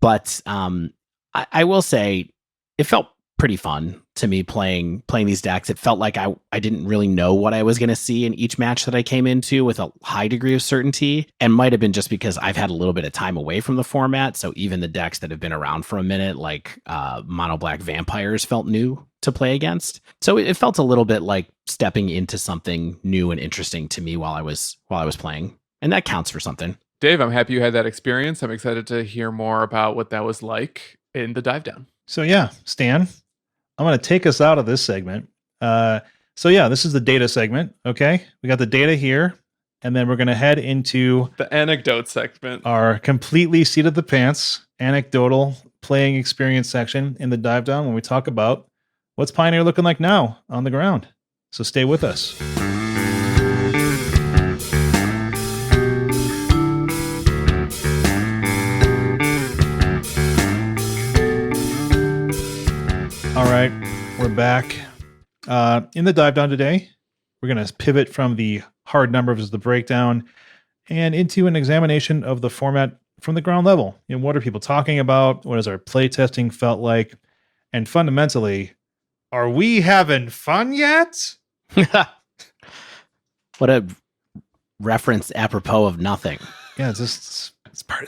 But I will say it felt pretty fun to me playing these decks. It felt like I didn't really know what I was going to see in each match that I came into with a high degree of certainty, and might have been just because I've had a little bit of time away from the format. So even the decks that have been around for a minute, like Mono Black Vampires, felt new to play against. So it felt a little bit like stepping into something new and interesting to me while I was playing, and that counts for something. Dave, I'm happy you had that experience. I'm excited to hear more about what that was like in the dive down. So, yeah, Stan, I'm going to take us out of this segment. So, yeah, this is the data segment. Okay, we got the data here, and then we're going to head into the anecdote segment, our completely seat of the pants anecdotal playing experience section in the dive down when we talk about what's Pioneer looking like now on the ground. So stay with us. All right, we're back. In the dive down today, we're going to pivot from the hard numbers of the breakdown and into an examination of the format from the ground level. You know, what are people talking about? What has our play testing felt like? And fundamentally, are we having fun yet? What a reference apropos of nothing. Yeah, it's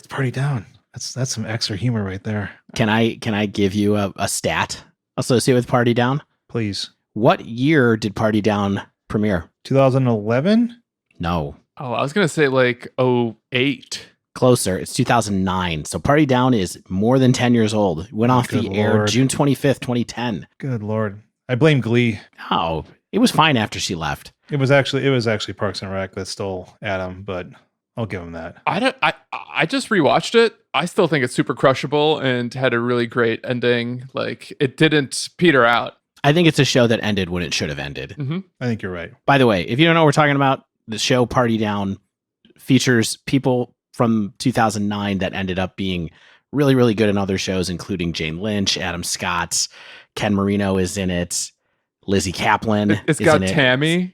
party down. That's some extra humor right there. Can I give you a stat associated with Party Down? Please. What year did Party Down premiere? 2011? No. Oh, I was going to say like 08. Closer. It's 2009. So Party Down is more than 10 years old. It went off the air June 25th, 2010. Good Lord. I blame Glee. Oh, it was fine after she left. It was actually Parks and Rec that stole Adam, but I'll give him that. I just rewatched it. I still think it's super crushable and had a really great ending. Like, it didn't peter out. I think it's a show that ended when it should have ended. Mm-hmm. I think you're right. By the way, if you don't know what we're talking about, the show Party Down features people from 2009 that ended up being really, really good in other shows, including Jane Lynch, Adam Scott, Ken Marino is in it, Lizzie Kaplan. It's got Tammy.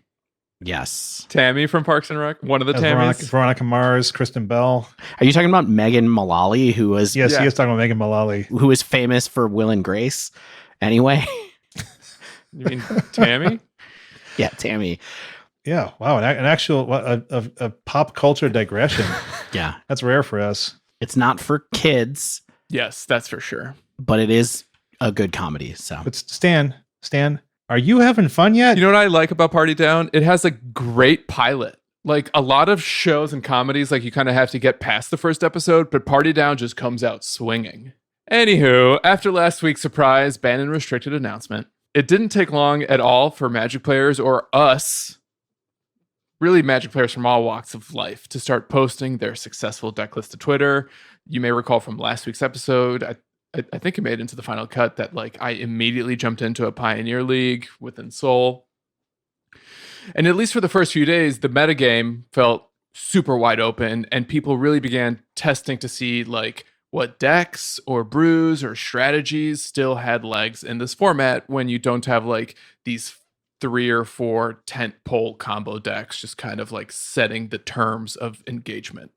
Yes. Tammy from Parks and Rec. One of the Tammys. Veronica Mars, Kristen Bell. Are you talking about Megan Mullally, who was... Yes, he is talking about Megan Mullally. Who is famous for Will and Grace. Anyway. You mean Tammy? Yeah, Tammy. Yeah, wow, an actual a pop culture digression. Yeah. That's rare for us. It's not for kids. Yes, that's for sure. But it is a good comedy, so... But Stan, are you having fun yet? You know what I like about Party Down? It has a great pilot. Like, a lot of shows and comedies, like, you kind of have to get past the first episode, but Party Down just comes out swinging. Anywho, after last week's surprise ban and restricted announcement, it didn't take long at all for Magic players or us, really Magic players from all walks of life, to start posting their successful deck list to Twitter. You may recall from last week's episode, I think it made into the final cut that like I immediately jumped into a Pioneer League within Soul. And at least for the first few days, the metagame felt super wide open and people really began testing to see like what decks or brews or strategies still had legs in this format when you don't have like these 3 or 4 tentpole combo decks just kind of like setting the terms of engagement.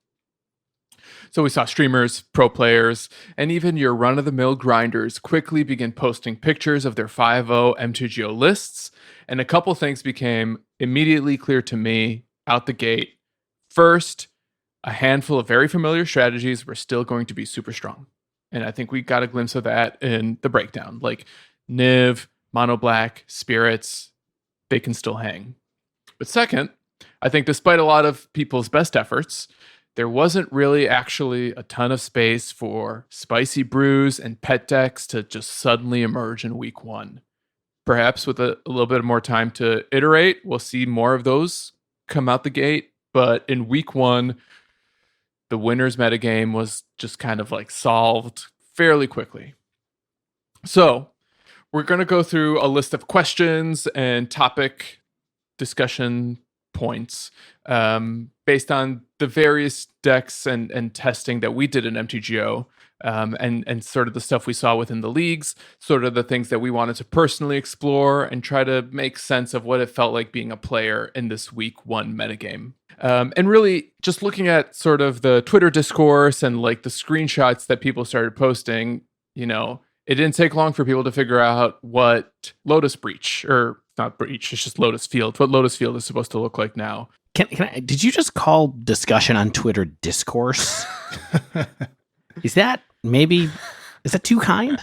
So we saw streamers, pro players, and even your run-of-the-mill grinders quickly begin posting pictures of their 5.0 M2GO lists, and a couple things became immediately clear to me out the gate. First, a handful of very familiar strategies were still going to be super strong. And I think we got a glimpse of that in the breakdown, like Niv, mono black, spirits, they can still hang. But second, I think despite a lot of people's best efforts, there wasn't really actually a ton of space for spicy brews and pet decks to just suddenly emerge in week one. Perhaps with a little bit more time to iterate, we'll see more of those come out the gate. But in week one, the winner's metagame was just kind of like solved fairly quickly. So we're going to go through a list of questions and topic discussion points based on the various decks and testing that we did in MTGO, and sort of the stuff we saw within the leagues, sort of the things that we wanted to personally explore and try to make sense of what it felt like being a player in this week one metagame. And really just looking at sort of the Twitter discourse and like the screenshots that people started posting, you know, it didn't take long for people to figure out what Lotus Breach, or not Breach, it's just Lotus Field, what Lotus Field is supposed to look like now. Did you just call discussion on Twitter discourse? Is that too kind?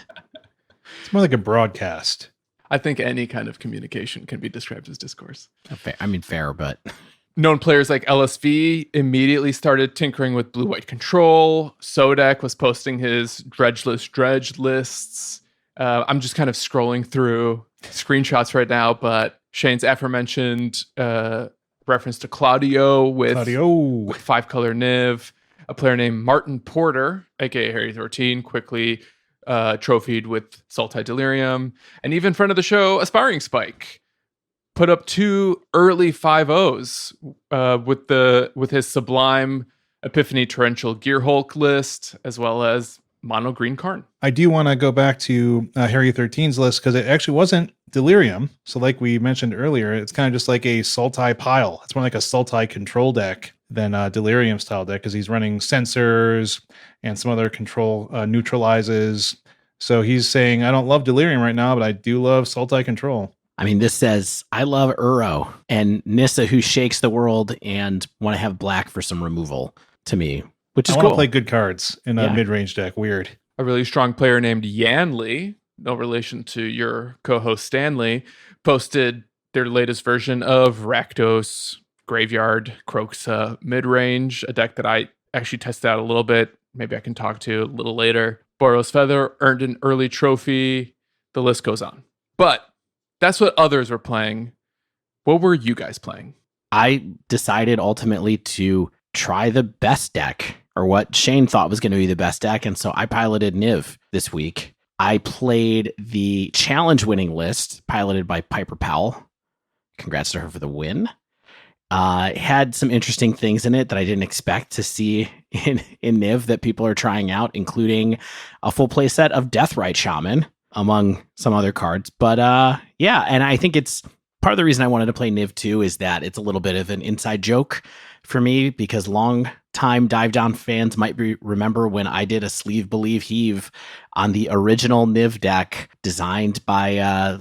It's more like a broadcast. I think any kind of communication can be described as discourse. Fair, but... Known players like LSV immediately started tinkering with blue-white control. Sodek was posting his dredgeless dredge lists. I'm just kind of scrolling through screenshots right now, but Shane's aforementioned reference to Claudio with 5-color Niv, a player named Martin Porter, aka Harry 13, quickly trophied with Sultai Delirium, and even friend of the show, Aspiring Spike, put up 2 early 5-0s with his Sublime Epiphany Torrential Gear Hulk list, as well as Mono Green Karn. I do want to go back to Harry 13's list because it actually wasn't Delirium. So like we mentioned earlier, it's kind of just like a Sultai pile. It's more like a Sultai control deck than a Delirium style deck because he's running sensors and some other control neutralizes. So he's saying, I don't love Delirium right now, but I do love Sultai control. I mean, this says, I love Uro and Nissa who shakes the world and want to have black for some removal to me, which is I cool. want to play good cards in a mid-range deck. Weird. A really strong player named Yanli, no relation to your co-host Stanley, posted their latest version of Rakdos Graveyard Kroxa mid-range, a deck that I actually tested out a little bit. Maybe I can talk to a little later. Boros Feather earned an early trophy. The list goes on. But that's what others were playing. What were you guys playing? I decided ultimately to try the best deck, or what Shane thought was going to be the best deck, and so I piloted Niv this week. I played the challenge winning list, piloted by Piper Powell. Congrats to her for the win. Had some interesting things in it that I didn't expect to see in Niv that people are trying out, including a full play set of Deathrite Shaman, among some other cards. But and I think it's part of the reason I wanted to play Niv 2 is that it's a little bit of an inside joke for me, because long time Dive Down fans might remember when I did a sleeve believe heave on the original Niv deck designed by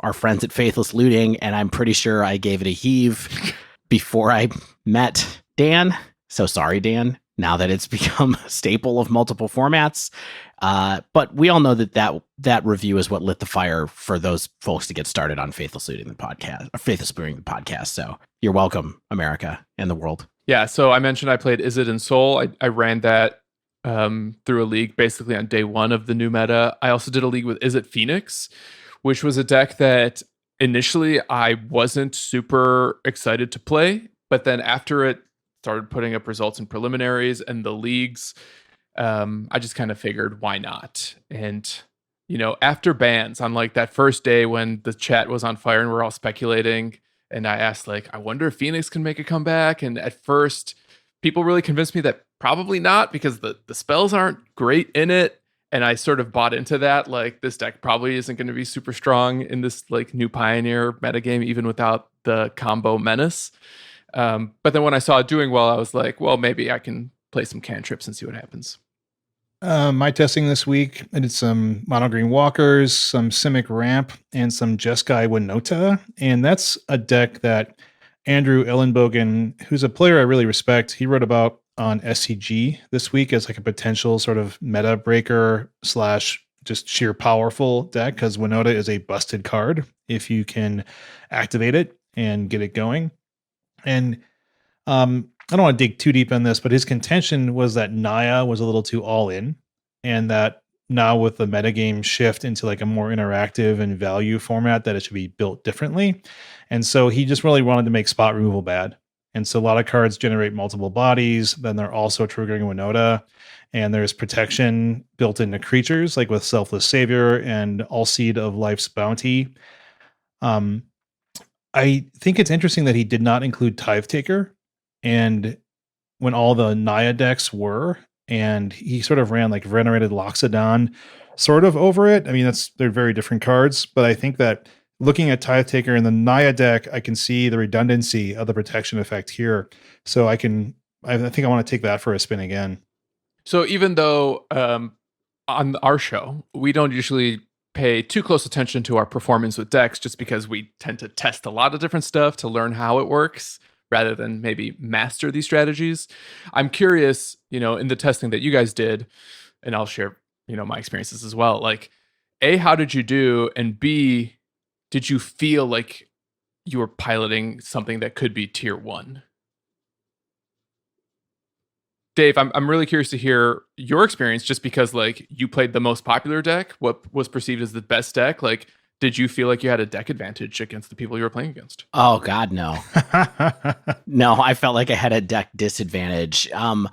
our friends at Faithless Looting, and I'm pretty sure I gave it a heave before I met Dan. So sorry, Dan, now that it's become a staple of multiple formats. But we all know that review is what lit the fire for those folks to get started on Faithless Looting the podcast, or Faithless Looting the podcast. So you're welcome, America and the world. Yeah. So I mentioned I played Izzet and Soul. I ran that through a league basically on day one of the new meta. I also did a league with Izzet Phoenix, which was a deck that initially I wasn't super excited to play, but then after it started putting up results in preliminaries and the leagues, I just kind of figured, why not? And, you know, after bans, on like that first day when the chat was on fire and we're all speculating, and I asked, like, I wonder if Phoenix can make a comeback. And at first, people really convinced me that probably not, because the spells aren't great in it. And I sort of bought into that, like, this deck probably isn't going to be super strong in this like new Pioneer metagame, even without the combo menace. But then when I saw it doing well, I was like, well, maybe I can play some cantrips and see what happens. My testing this week, I did some Mono Green Walkers, some Simic Ramp, and some Jeskai Winota. And that's a deck that Andrew Ellenbogen, who's a player I really respect, he wrote about on SCG this week as like a potential sort of meta breaker / just sheer powerful deck because Winota is a busted card if you can activate it and get it going. And I don't want to dig too deep in this, but his contention was that Naya was a little too all in, and that now with the metagame shift into like a more interactive and value format, that it should be built differently. And so he just really wanted to make spot removal bad. And so a lot of cards generate multiple bodies. Then they're also triggering Winota. And there's protection built into creatures, like with Selfless Savior and All Seed of Life's Bounty. I think it's interesting that he did not include Tithe Taker. And when all the Naya decks were, and he sort of ran like Venerated Loxodon sort of over it. I mean, they're very different cards, but I think that looking at Tithe Taker in the Naya deck, I can see the redundancy of the protection effect here. So I think I want to take that for a spin again. So even though on our show, we don't usually pay too close attention to our performance with decks just because we tend to test a lot of different stuff to learn how it works rather than maybe master these strategies. I'm curious, in the testing that you guys did, and I'll share, my experiences as well. Like, A, how did you do? And B, did you feel like you were piloting something that could be tier 1? Dave, I'm really curious to hear your experience just because like you played the most popular deck, what was perceived as the best deck. Like, did you feel like you had a deck advantage against the people you were playing against? Oh God, no. No, I felt like I had a deck disadvantage. But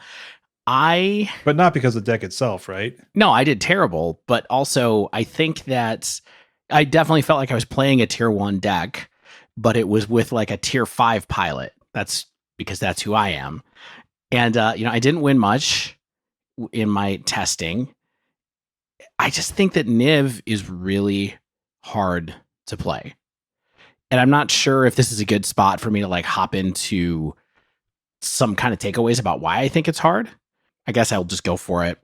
not because of the deck itself, right? No, I did terrible, but also I think that I definitely felt like I was playing a tier 1 deck, but it was with like a tier 5 pilot. That's because that's who I am. And, I didn't win much in my testing. I just think that Niv is really hard to play. And I'm not sure if this is a good spot for me to like hop into some kind of takeaways about why I think it's hard. I guess I'll just go for it.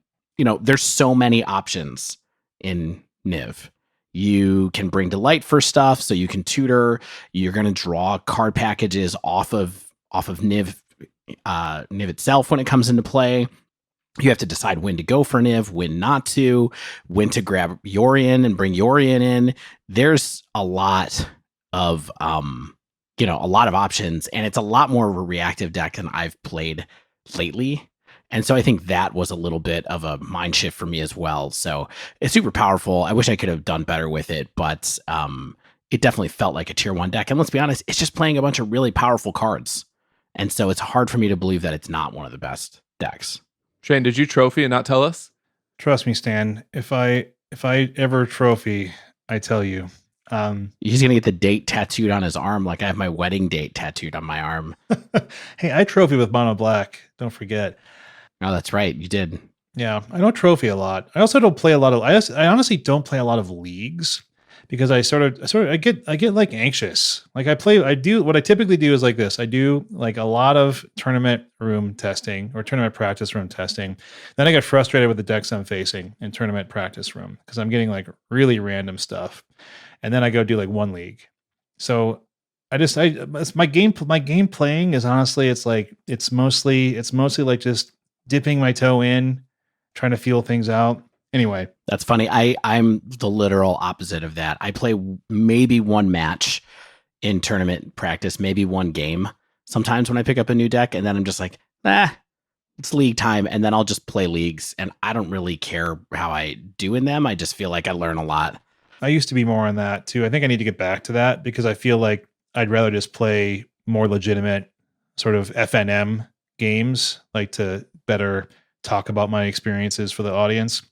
There's so many options in Niv. You can bring to light for stuff, so you can tutor. You're going to draw card packages off of Niv. Niv itself when it comes into play. You have to decide when to go for Niv, when not to, when to grab Yorion and bring Yorion in. There's a lot of options, and it's a lot more of a reactive deck than I've played lately. And so I think that was a little bit of a mind shift for me as well. So it's super powerful. I wish I could have done better with it, but it definitely felt like a tier 1 deck. And let's be honest, it's just playing a bunch of really powerful cards. And so it's hard for me to believe that it's not one of the best decks. Shane, did you trophy and not tell us? Trust me, Stan. If I ever trophy, I tell you. He's going to get the date tattooed on his arm like I have my wedding date tattooed on my arm. Hey, I trophy with mono black. Don't forget. Oh, that's right. You did. Yeah, I don't trophy a lot. I also don't play a lot of... I honestly don't play a lot of leagues because I get like anxious. Like what I typically do is like this. I do like a lot of tournament room testing or tournament practice room testing. Then I get frustrated with the decks I'm facing in tournament practice room because I'm getting like really random stuff. And then I go do like one league. So my game playing is honestly, it's mostly like just dipping my toe in, trying to feel things out. Anyway, that's funny. I'm the literal opposite of that. I play maybe one match in tournament practice, maybe one game sometimes when I pick up a new deck, and then I'm just like, it's league time, and then I'll just play leagues, and I don't really care how I do in them. I just feel like I learn a lot. I used to be more on that too. I think I need to get back to that because I feel like I'd rather just play more legitimate sort of FNM games, like to better talk about my experiences for the audience.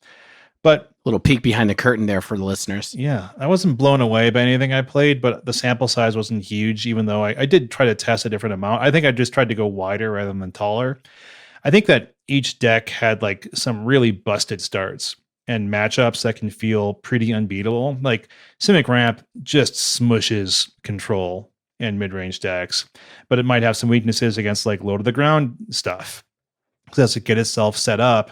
But a little peek behind the curtain there for the listeners. Yeah, I wasn't blown away by anything I played, but the sample size wasn't huge, even though I did try to test a different amount. I think I just tried to go wider rather than taller. I think that each deck had like some really busted starts and matchups that can feel pretty unbeatable. Like Simic Ramp just smushes control and mid-range decks, but it might have some weaknesses against like low to the ground stuff. So that's to get itself set up.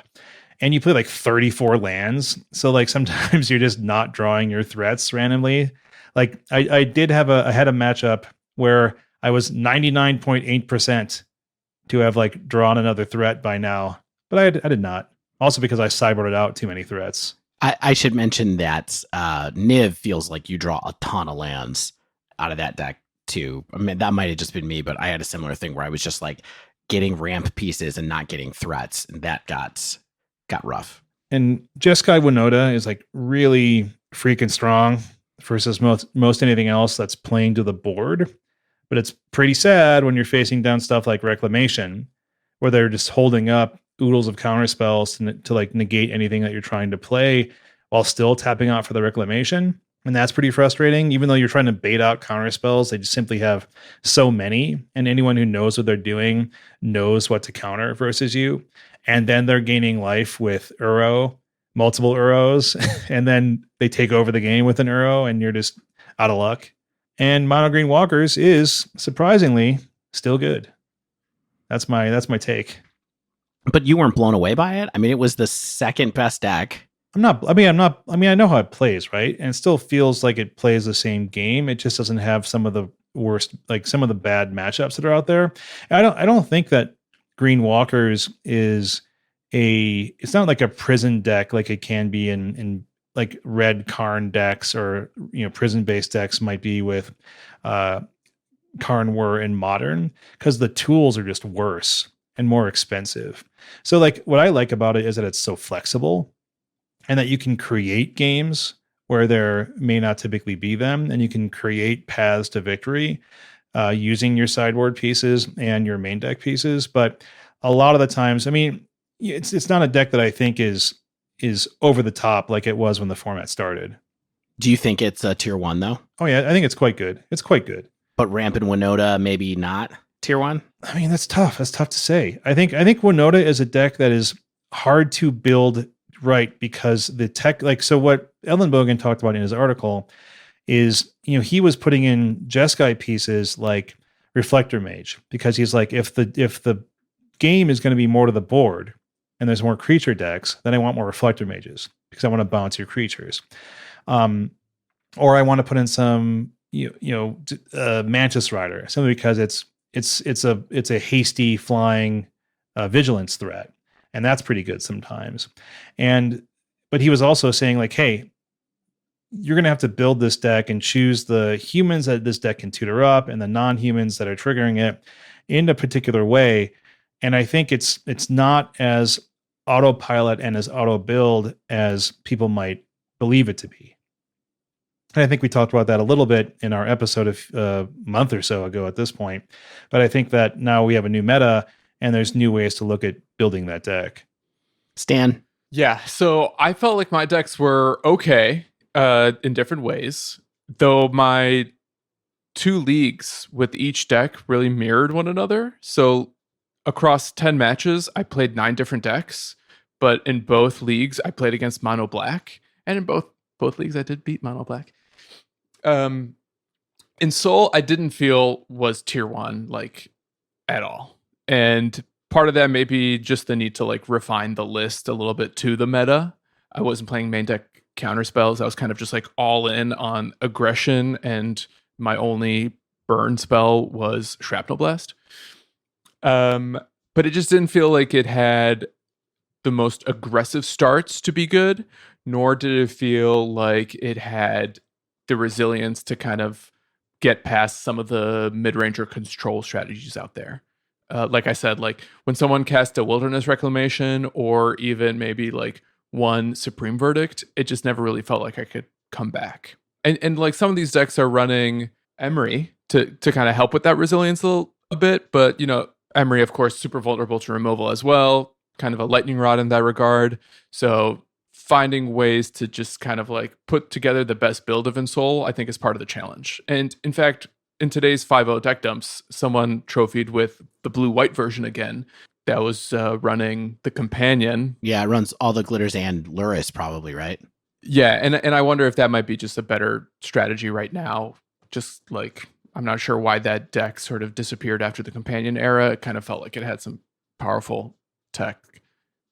And you play like 34 lands. So like sometimes you're just not drawing your threats randomly. Like I had a matchup where I was 99.8% to have like drawn another threat by now, but I did not. Also because I sideboarded out too many threats. I should mention that Niv feels like you draw a ton of lands out of that deck too. I mean, that might have just been me, but I had a similar thing where I was just like getting ramp pieces and not getting threats, and that got rough. And Jeskai Winota is like really freaking strong versus most anything else that's playing to the board. But it's pretty sad when you're facing down stuff like Reclamation, where they're just holding up oodles of counterspells to like negate anything that you're trying to play while still tapping out for the Reclamation. And that's pretty frustrating. Even though you're trying to bait out counterspells, they just simply have so many. And anyone who knows what they're doing knows what to counter versus you. And then they're gaining life with multiple Uros, and then they take over the game with an Uro, and you're just out of luck. And Mono Green Walkers is surprisingly still good. That's my take. But you weren't blown away by it? I mean, it was the second best deck. I know how it plays, right? And it still feels like it plays the same game. It just doesn't have some of the worst, like some of the bad matchups that are out there. And I don't think that Green Walkers it's not like a prison deck like it can be in like red Karn decks, or prison based decks might be with Karn were in Modern, because the tools are just worse and more expensive. So like what I like about it is that it's so flexible, and that you can create games where there may not typically be them, and you can create paths to victory using your sideboard pieces and your main deck pieces. But a lot of the times, I mean, it's not a deck that I think is over the top like it was when the format started. Do you think it's a tier 1 though? Oh yeah, I think it's quite good. It's quite good. But Ramp and Winota maybe not tier 1? I mean, that's tough. That's tough to say. I think Winota is a deck that is hard to build right, because the tech, like, so what Ellen Bogan talked about in his article is, he was putting in Jeskai pieces like Reflector Mage, because he's like, if the game is going to be more to the board and there's more creature decks, then I want more Reflector Mages, because I want to bounce your creatures. Or I want to put in some, Mantis Rider, simply because it's a hasty flying vigilance threat. And that's pretty good sometimes. But he was also saying like, hey, you're going to have to build this deck and choose the humans that this deck can tutor up and the non-humans that are triggering it in a particular way. And I think it's not as autopilot and as auto build as people might believe it to be. And I think we talked about that a little bit in our episode a month or so ago at this point. But I think that now we have a new meta, and there's new ways to look at building that deck. Stan? Yeah, so I felt like my decks were okay in different ways, though my 2 leagues with each deck really mirrored one another. So across 10 matches, I played 9 different decks, but in both leagues, I played against Mono Black, and in both leagues, I did beat Mono Black. In Soul, I didn't feel was tier 1, like, at all. And part of that may be just the need to like refine the list a little bit to the meta. I wasn't playing main deck counterspells. I was kind of just like all in on aggression, and my only burn spell was Shrapnel Blast. But it just didn't feel like it had the most aggressive starts to be good, nor did it feel like it had the resilience to kind of get past some of the mid-range or control strategies out there. Like I said, like when someone cast a Wilderness Reclamation, or even maybe like one Supreme Verdict, it just never really felt like I could come back. And like some of these decks are running Emery to kind of help with that resilience a bit, but Emery, of course, super vulnerable to removal as well, kind of a lightning rod in that regard. So finding ways to just kind of like put together the best build of Ensoul, I think, is part of the challenge. And in fact, in today's 5-0 deck dumps, someone trophied with the blue-white version again that was running the Companion. Yeah, it runs all the glitters and Luris probably, right? Yeah, and I wonder if that might be just a better strategy right now. Just like, I'm not sure why that deck sort of disappeared after the Companion era. It kind of felt like it had some powerful tech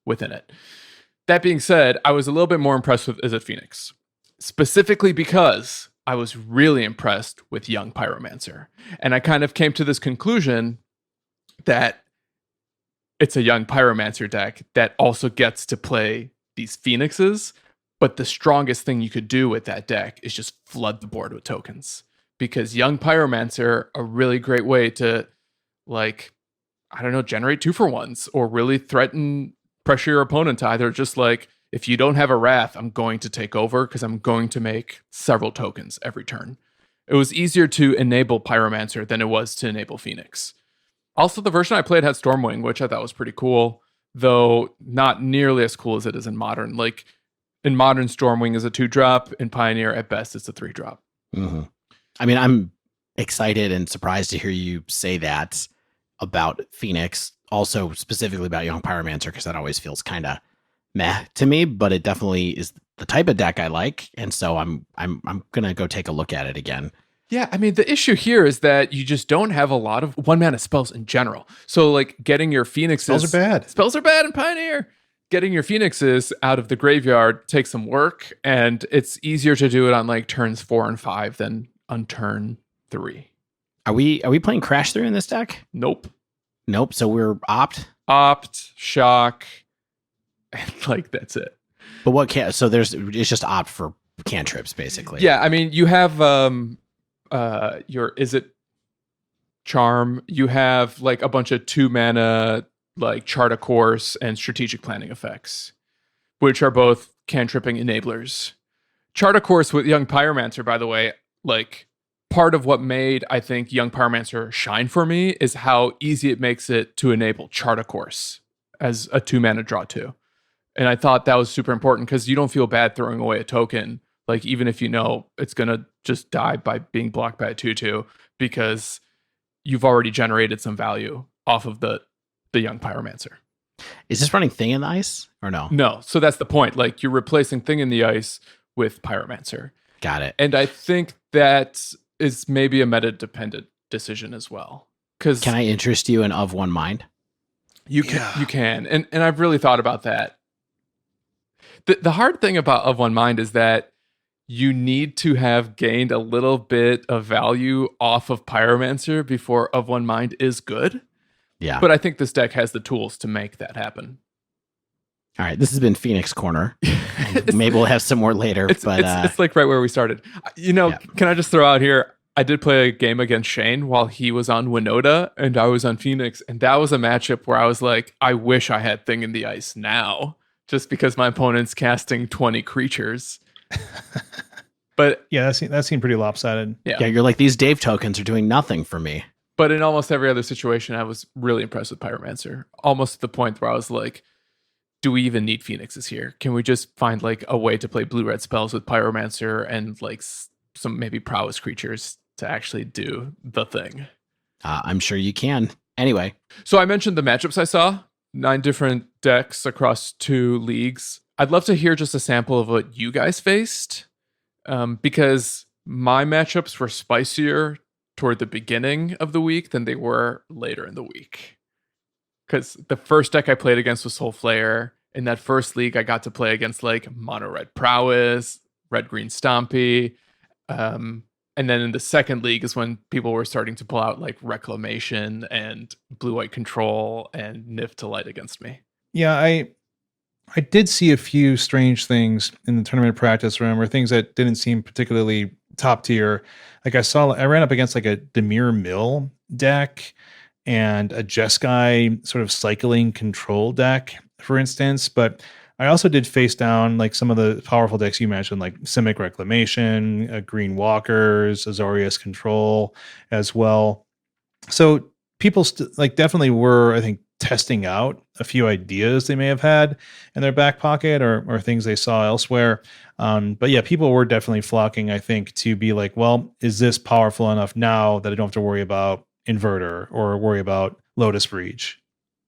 within it. That being said, I was a little bit more impressed with Izzet Phoenix, specifically because I was really impressed with Young Pyromancer. And I kind of came to this conclusion that it's a Young Pyromancer deck that also gets to play these Phoenixes, But the strongest thing you could do with that deck is just flood the board with tokens. Because Young Pyromancer, a really great way to, like, I don't know, generate 2-for-1s or really threaten, pressure your opponent to either just like, if you don't have a Wrath, I'm going to take over because I'm going to make several tokens every turn. It was easier to enable Pyromancer than it was to enable Phoenix. Also, the version I played had Stormwing, which I thought was pretty cool, though not nearly as cool as it is in Modern. Like, in Modern, Stormwing is a 2-drop. In Pioneer, at best, it's a 3-drop. Mm-hmm. I mean, I'm excited and surprised to hear you say that about Phoenix. Also, specifically about Young Pyromancer, because that always feels kind of meh to me. But it definitely is the type of deck I like, and so I'm gonna go take a look at it again. Yeah, I mean, the issue here is that you just don't have a lot of 1-mana spells in general. So, like, getting your Phoenixes... Spells are bad. Spells are bad in Pioneer. Getting your Phoenixes out of the graveyard takes some work, and it's easier to do it on, like, turns 4 and 5 than on turn 3. Are we playing Crash Through in this deck? Nope. So we're Opt, Shock, and, like, that's it. But what can... So it's just Opt for cantrips, basically. Yeah, I mean, you have... your Charm, you have like a bunch of 2-mana like Chart a Course and Strategic Planning effects, which are both cantripping enablers. Chart a Course with Young Pyromancer, by the way, like part of what made, I think, Young Pyromancer shine for me is how easy it makes it to enable Chart a Course as a 2-mana draw 2. And I thought that was super important because you don't feel bad throwing away a token, like even if you know it's going to just die by being blocked by a 2/2, because you've already generated some value off of the Young Pyromancer. Is this running Thing in the Ice or no? No. So that's the point. Like, you're replacing Thing in the Ice with Pyromancer. Got it. And I think that is maybe a meta-dependent decision as well. Because can I interest you in Of One Mind? You can. And I've really thought about that. The hard thing about Of One Mind is that you need to have gained a little bit of value off of Pyromancer before Of One Mind is good. Yeah. But I think this deck has the tools to make that happen. All right. This has been Phoenix Corner. Maybe we'll have some more later. It's like right where we started. Can I just throw out here, I did play a game against Shane while he was on Winota and I was on Phoenix. And that was a matchup where I was like, I wish I had Thing in the Ice now, just because my opponent's casting 20 creatures. But yeah, that seemed pretty lopsided. Yeah, you're like, these Dave tokens are doing nothing for me. But in almost every other situation, I was really impressed with Pyromancer. Almost to the point where I was like, do we even need Phoenixes here? Can we just find like a way to play blue-red spells with Pyromancer and like some maybe prowess creatures to actually do the thing? I'm sure you can. Anyway. So I mentioned the matchups I saw. 9 different decks across 2 leagues. I'd love to hear just a sample of what you guys faced. Because my matchups were spicier toward the beginning of the week than they were later in the week. Because the first deck I played against was Soul Flayer. In that first league, I got to play against like Mono Red Prowess, Red Green Stompy. And then in the second league is when people were starting to pull out like Reclamation and Blue White Control and Nif to Light against me. Yeah, I did see a few strange things in the tournament practice room, or things that didn't seem particularly top tier. Like I ran up against like a Demir Mill deck and a Jeskai sort of cycling control deck, for instance. But I also did face down like some of the powerful decks you mentioned, like Simic Reclamation, Green Walkers, Azorius Control as well. So people definitely were, I think, testing out a few ideas they may have had in their back pocket or things they saw elsewhere. But yeah, people were definitely flocking, I think, to be like, well, is this powerful enough now that I don't have to worry about Inverter or worry about Lotus Breach?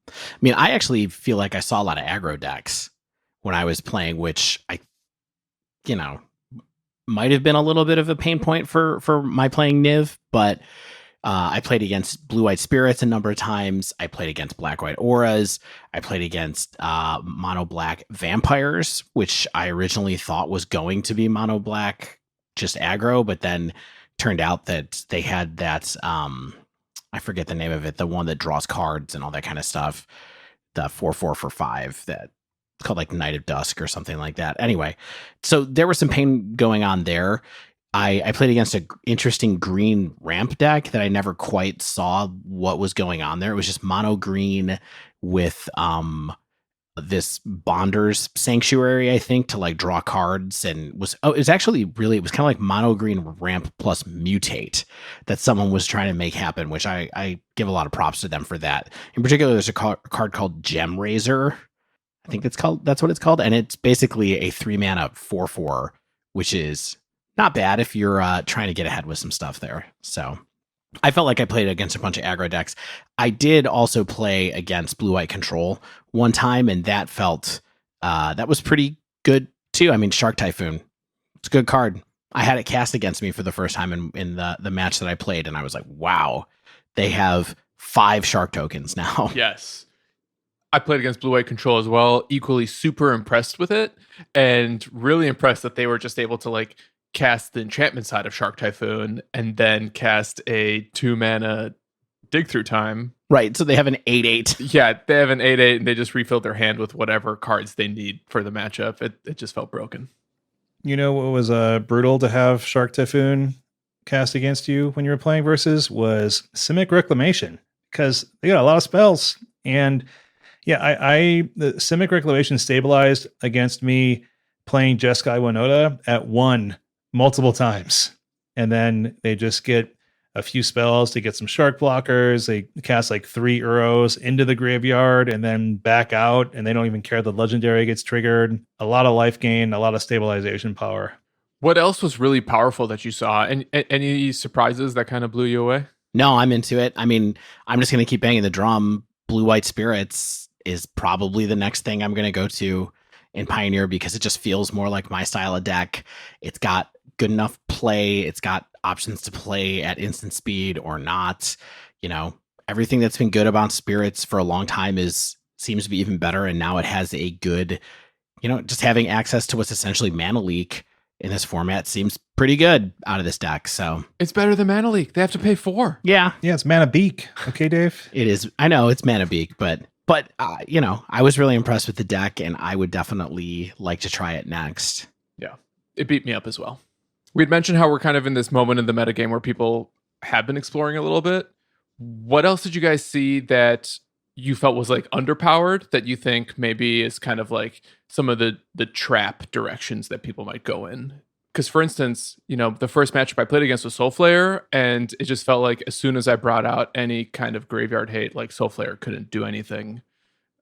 I mean, I actually feel like I saw a lot of aggro decks when I was playing, which might have been a little bit of a pain point for my playing Niv, but I played against Blue-White Spirits a number of times. I played against Black-White Auras. I played against Mono-Black Vampires, which I originally thought was going to be Mono-Black just aggro, but then turned out that they had that, I forget the name of it, the one that draws cards and all that kind of stuff, the 4/4 for 5 that It's called like Night of Dusk or something like that. Anyway, so there was some pain going on there. I played against an interesting green ramp deck that I never quite saw what was going on there. It was just mono green with this Bonder's Sanctuary, I think, to like draw cards, and it was actually really, it was kind of like mono green ramp plus mutate that someone was trying to make happen, which I give a lot of props to them for that. In particular, there's a card called Gem Razor. I think that's what it's called. And it's basically a 3-mana 4/4, which is not bad if you're trying to get ahead with some stuff there. So I felt like I played against a bunch of aggro decks. I did also play against blue-white control one time, and that felt that was pretty good too. I mean, Shark Typhoon, it's a good card. I had it cast against me for the first time in the match that I played, and I was like, wow, they have 5 shark tokens now. Yes. I played against blue-white control as well, equally super impressed with it, and really impressed that they were just able to like cast the enchantment side of Shark Typhoon and then cast a 2-mana dig through time. Right, so they have an 8/8. Yeah, they have an 8/8 and they just refilled their hand with whatever cards they need for the matchup. It just felt broken. You know what was brutal to have Shark Typhoon cast against you when you were playing versus was Simic Reclamation, because they got a lot of spells. And yeah, the Simic Reclamation stabilized against me playing Jeskai Winota at 1 multiple times. And then they just get a few spells to get some shark blockers. They cast like 3 Uros into the graveyard and then back out, and they don't even care the legendary gets triggered. A lot of life gain, a lot of stabilization power. What else was really powerful that you saw? And any surprises that kind of blew you away? No, I'm into it. I mean, I'm just going to keep banging the drum. Blue-white spirits is probably the next thing I'm going to go to in Pioneer, because it just feels more like my style of deck. It's got good enough play. It's got options to play at instant speed or not. You know, everything that's been good about spirits for a long time seems to be even better. And now it has a good, just having access to what's essentially mana leak in this format seems pretty good out of this deck. So it's better than Mana Leak. They have to pay 4. Yeah, it's Mana Beak. Okay, Dave. It is. I know it's Mana Beak, but I was really impressed with the deck, and I would definitely like to try it next. Yeah, it beat me up as well. We'd mentioned how we're kind of in this moment in the metagame where people have been exploring a little bit. What else did you guys see that you felt was like underpowered that you think maybe is kind of like some of the trap directions that people might go in? Because for instance, the first matchup I played against was Soulflayer, and it just felt like as soon as I brought out any kind of graveyard hate, like Soulflayer couldn't do anything.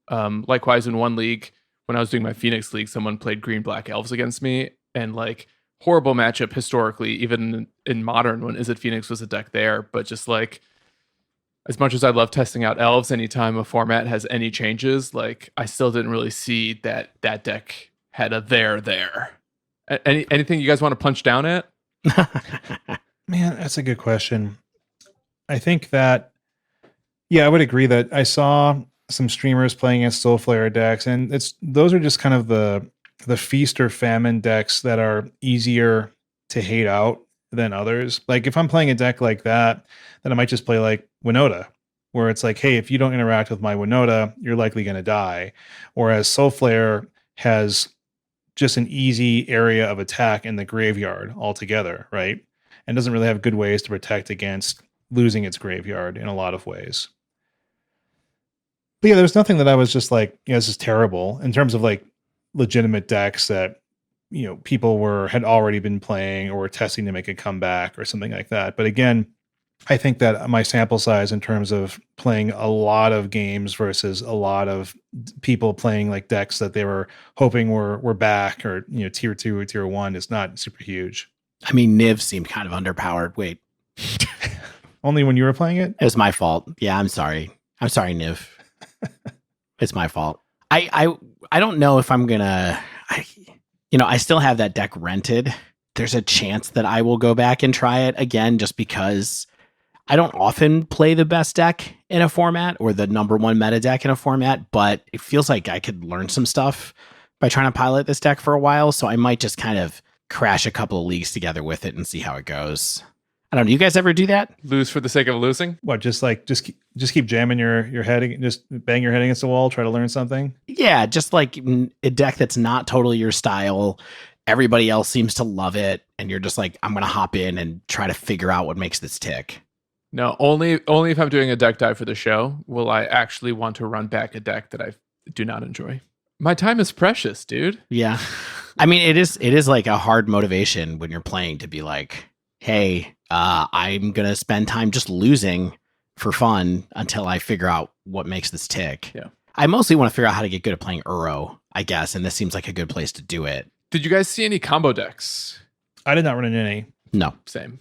Likewise, in one league, when I was doing my Phoenix League, someone played green-black elves against me, and like horrible matchup historically, even in modern when Izzet Phoenix was a deck there, but just like as much as I love testing out elves anytime a format has any changes, like I still didn't really see that deck had a there. Anything you guys want to punch down at? Man, that's a good question. I think that, I would agree that I saw some streamers playing against Soulflayer decks, and those are just kind of the feast or famine decks that are easier to hate out than others. Like if I'm playing a deck like that, then I might just play like Winota, where it's like, hey, if you don't interact with my Winota, you're likely going to die. Whereas Soulflayer has just an easy area of attack in the graveyard altogether, right? And doesn't really have good ways to protect against losing its graveyard in a lot of ways. But yeah, there's nothing that I was just like, this is terrible in terms of like legitimate decks that, people had already been playing or were testing to make a comeback or something like that. But again, I think that my sample size in terms of playing a lot of games versus a lot of people playing like decks that they were hoping were back or, tier 2 or tier 1 is not super huge. I mean, Niv seemed kind of underpowered. Wait. Only when you were playing it? It was my fault. Yeah, I'm sorry. I'm sorry, Niv. It's my fault. I don't know if I'm gonna, I still have that deck rented. There's a chance that I will go back and try it again, just because I don't often play the best deck in a format or the number 1 meta deck in a format, but it feels like I could learn some stuff by trying to pilot this deck for a while. So I might just kind of crash a couple of leagues together with it and see how it goes. I don't know. You guys ever do that? Lose for the sake of losing? What, just keep jamming your head, just bang your head against the wall, try to learn something? Yeah, just like a deck that's not totally your style. Everybody else seems to love it, and you're just like, I'm going to hop in and try to figure out what makes this tick. No, only if I'm doing a deck dive for the show will I actually want to run back a deck that I do not enjoy. My time is precious, dude. Yeah. I mean, it is like a hard motivation when you're playing to be like, hey, I'm going to spend time just losing for fun until I figure out what makes this tick. Yeah. I mostly want to figure out how to get good at playing Uro, I guess, and this seems like a good place to do it. Did you guys see any combo decks? I did not run into any. No. Same.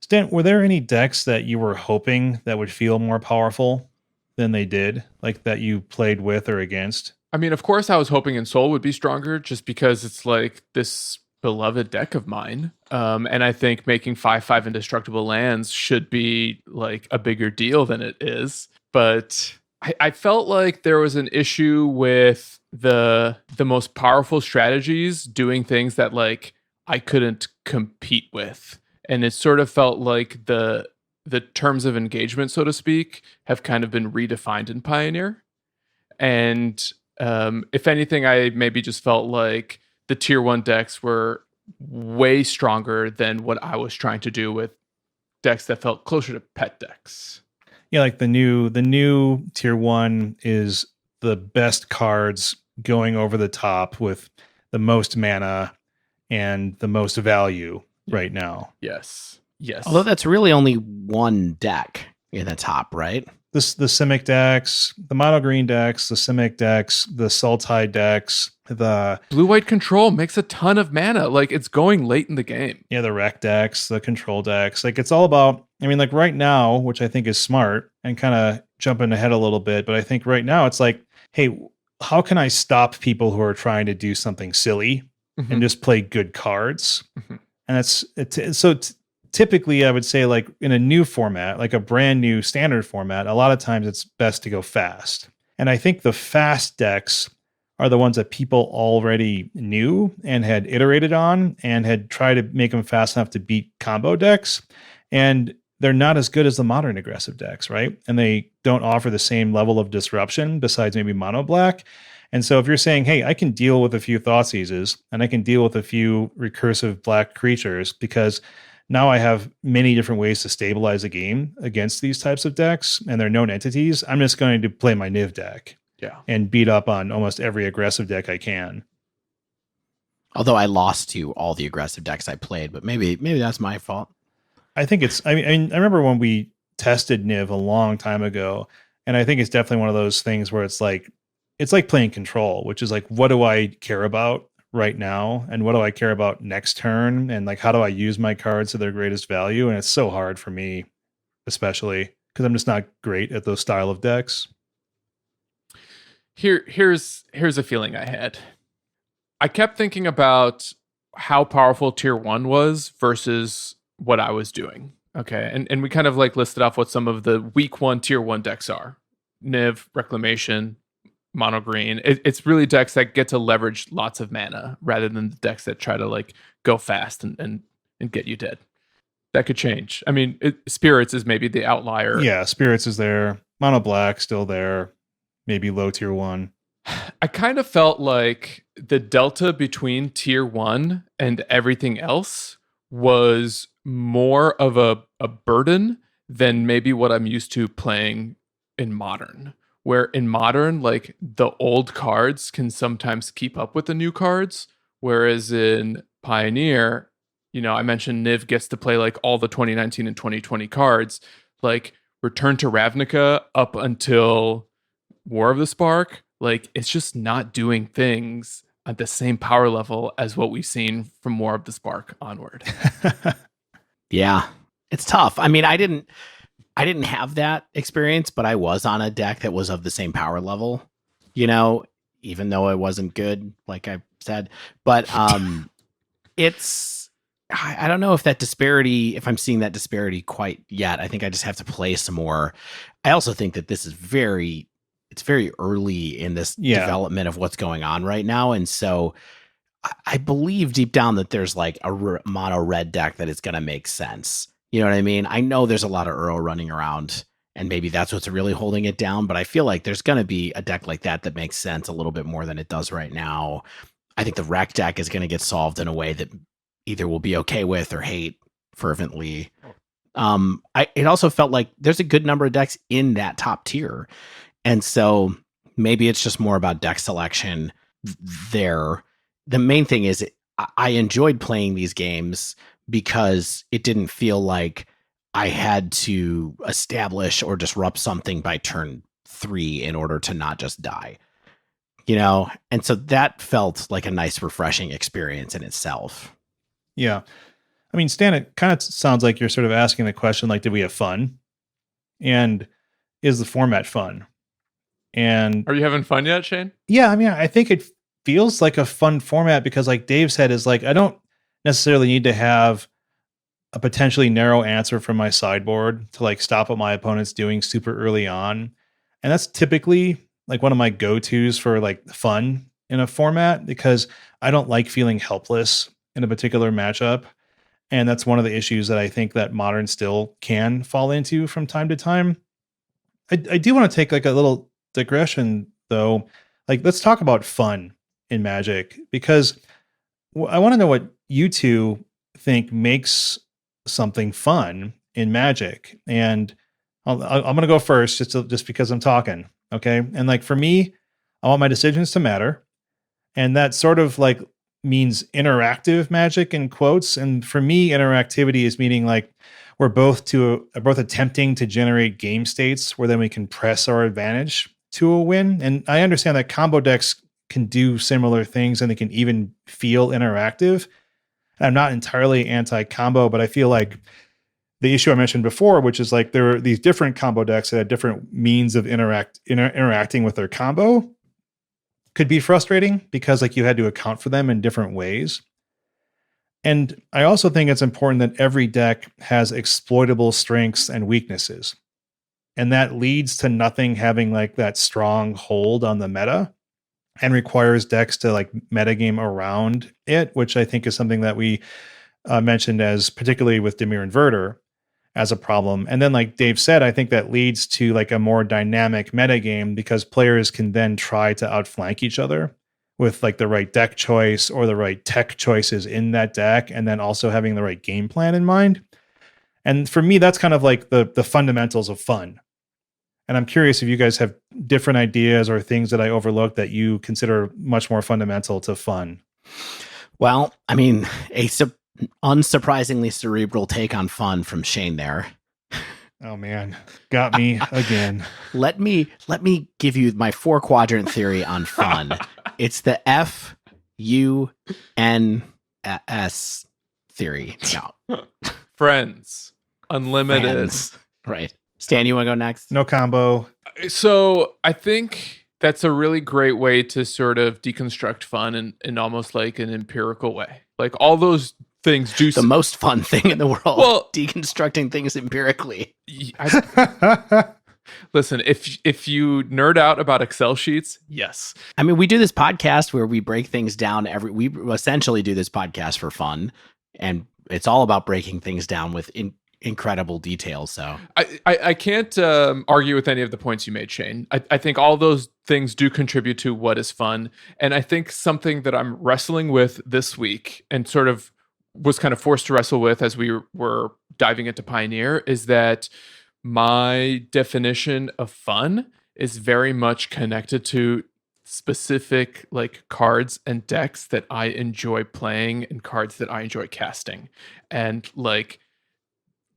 Stan, were there any decks that you were hoping that would feel more powerful than they did, like that you played with or against? I mean, of course, I was hoping Ensoul would be stronger just because it's like this beloved deck of mine. And I think making 5/5 indestructible lands should be like a bigger deal than it is. But I felt like there was an issue with the most powerful strategies doing things that like I couldn't compete with. And it sort of felt like the terms of engagement, so to speak, have kind of been redefined in Pioneer. And if anything, I maybe just felt like the tier 1 decks were way stronger than what I was trying to do with decks that felt closer to pet decks. Yeah, like the new tier 1 is the best cards going over the top with the most mana and the most value right now. Yes. Although that's really only one deck in the top, right? The Simic decks, the mono green decks, the Simic decks, the Sultai decks, the blue-white control makes a ton of mana. Like it's going late in the game. Yeah, the rec decks, the control decks. Like it's all about, I mean, like right now, which I think is smart and kind of jumping ahead a little bit, but I think right now it's like, hey, how can I stop people who are trying to do something silly and just play good cards? And typically I would say like in a new format, like a brand new standard format, a lot of times it's best to go fast. And I think the fast decks are the ones that people already knew and had iterated on and had tried to make them fast enough to beat combo decks. And they're not as good as the modern aggressive decks, right? And they don't offer the same level of disruption besides maybe mono black. And so if you're saying, hey, I can deal with a few Thoughtseizes and I can deal with a few recursive black creatures because now I have many different ways to stabilize a game against these types of decks and they're known entities, I'm just going to play my Niv deck. Yeah. And beat up on almost every aggressive deck I can. Although I lost to all the aggressive decks I played, but maybe that's my fault. I think I remember when we tested Niv a long time ago, and I think it's definitely one of those things where it's like playing Control, which is like, what do I care about right now? And what do I care about next turn? And like, how do I use my cards to their greatest value? And it's so hard for me, especially because I'm just not great at those style of decks. Here's a feeling I had. I kept thinking about how powerful tier 1 was versus what I was doing. Okay. And we kind of like listed off what some of the week 1 tier 1 decks are. Niv, Reclamation, Mono Green. It's really decks that get to leverage lots of mana rather than the decks that try to like go fast and get you dead. That could change. I mean, Spirits is maybe the outlier. Yeah, Spirits is there. Mono Black still there. Maybe low tier 1. I kind of felt like the delta between tier 1 and everything else was more of a burden than maybe what I'm used to playing in Modern. Where in Modern, like the old cards can sometimes keep up with the new cards. Whereas in Pioneer, you know, I mentioned Niv gets to play like all the 2019 and 2020 cards, like Return to Ravnica up until War of the Spark. Like it's just not doing things at the same power level as what we've seen from War of the Spark onward. Yeah, it's tough. I mean, I didn't have that experience, but I was on a deck that was of the same power level, you know, even though it wasn't good, like I said. But I don't know if I'm seeing that disparity quite yet. I think I just have to play some more. I also think that this is it's very early in this development of what's going on right now. And so I believe deep down that there's like a mono red deck that is going to make sense. You know what I mean? I know there's a lot of Earl running around, and maybe that's what's really holding it down, but I feel like there's going to be a deck like that makes sense a little bit more than it does right now. I think the Wreck deck is going to get solved in a way that either will be okay with or hate fervently. It also felt like there's a good number of decks in that top tier. And so maybe it's just more about deck selection there. The main thing is I enjoyed playing these games because it didn't feel like I had to establish or disrupt something by turn 3 in order to not just die. You know, and so that felt like a nice, refreshing experience in itself. Yeah. I mean, Stan, it kind of sounds like you're sort of asking the question, like, did we have fun? And is the format fun? And are you having fun yet, Shane? Yeah, I mean, I think it feels like a fun format because, like Dave said, is like, I don't necessarily need to have a potentially narrow answer from my sideboard to like stop what my opponent's doing super early on. And that's typically like one of my go-tos for like fun in a format because I don't like feeling helpless in a particular matchup. And that's one of the issues that I think that Modern still can fall into from time to time. I do want to take like a little digression though. Like, let's talk about fun in Magic because I want to know what you two think makes something fun in Magic. And I'm going to go first just because I'm talking. Okay. And like for me, I want my decisions to matter. And that sort of like means interactive Magic in quotes. And for me, interactivity is meaning like we're both attempting to generate game states where then we can press our advantage to a win. And I understand that combo decks can do similar things and they can even feel interactive. I'm not entirely anti-combo, but I feel like the issue I mentioned before, which is like there are these different combo decks that have different means of interacting with their combo, could be frustrating because like you had to account for them in different ways. And I also think it's important that every deck has exploitable strengths and weaknesses. And that leads to nothing having like that strong hold on the meta and requires decks to like metagame around it, which I think is something that we mentioned as particularly with Dimir Inverter as a problem. And then like Dave said, I think that leads to like a more dynamic metagame because players can then try to outflank each other with like the right deck choice or the right tech choices in that deck, and then also having the right game plan in mind. And for me, that's kind of like the fundamentals of fun. And I'm curious if you guys have different ideas or things that I overlooked that you consider much more fundamental to fun. Well, I mean, unsurprisingly cerebral take on fun from Shane there. Oh man, got me again. Let me give you my 4-quadrant theory on fun. It's the FUNS theory. No. Friends. Unlimited. Friends. Right. Stan, you want to go next? No combo. So I think that's a really great way to sort of deconstruct fun in almost like an empirical way. Like all those things do the most fun thing in the world. Well, deconstructing things empirically. Listen, if you nerd out about Excel sheets, yes. I mean, we do this podcast where we break things down we essentially do this podcast for fun, and it's all about breaking things down with incredible detail. So I can't argue with any of the points you made, Shane. I think all those things do contribute to what is fun. And I think something that I'm wrestling with this week and sort of was kind of forced to wrestle with as we were diving into Pioneer is that my definition of fun is very much connected to specific like cards and decks that I enjoy playing and cards that I enjoy casting. And like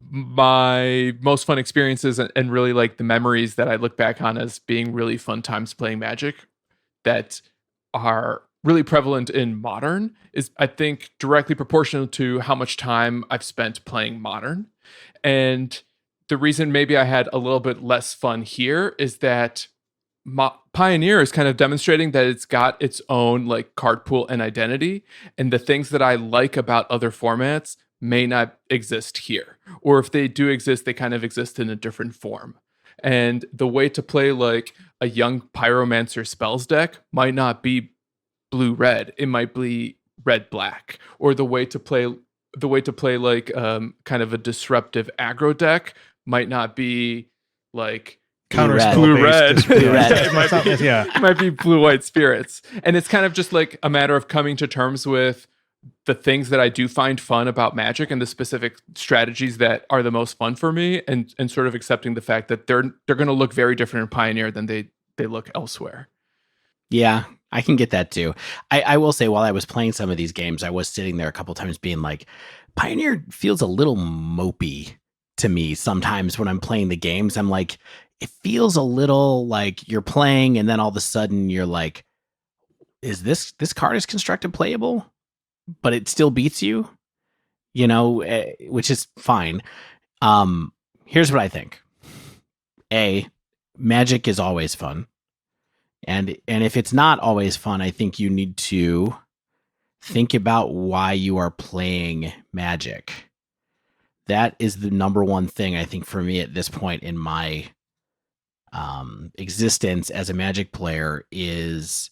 my most fun experiences and really like the memories that I look back on as being really fun times playing Magic that are really prevalent in Modern is, I think, directly proportional to how much time I've spent playing Modern. And the reason maybe I had a little bit less fun here is that Pioneer is kind of demonstrating that it's got its own like card pool and identity, and the things that I like about other formats may not exist here, or if they do exist, they kind of exist in a different form. And the way to play like a young Pyromancer spells deck might not be blue-red, it might be red-black, or the way to play the way to play like kind of a disruptive aggro deck might not be like Counterspell blue based red. dis- Blue red. It might be, Yeah. it might be blue white spirits. And it's kind of just like a matter of coming to terms with the things that I do find fun about Magic and the specific strategies that are the most fun for me, and sort of accepting the fact that they're going to look very different in Pioneer than they look elsewhere. Yeah, I can get that too. I will say, while I was playing some of these games, I was sitting there a couple times being like, Pioneer feels a little mopey to me sometimes when I'm playing the games. I'm like, it feels a little like you're playing and then all of a sudden you're like, is this card is constructed playable, but it still beats you, which is fine. Here's what I think. Magic is always fun. And if it's not always fun, I think you need to think about why you are playing Magic. That is the number one thing, I think, for me at this point in my existence as a Magic player is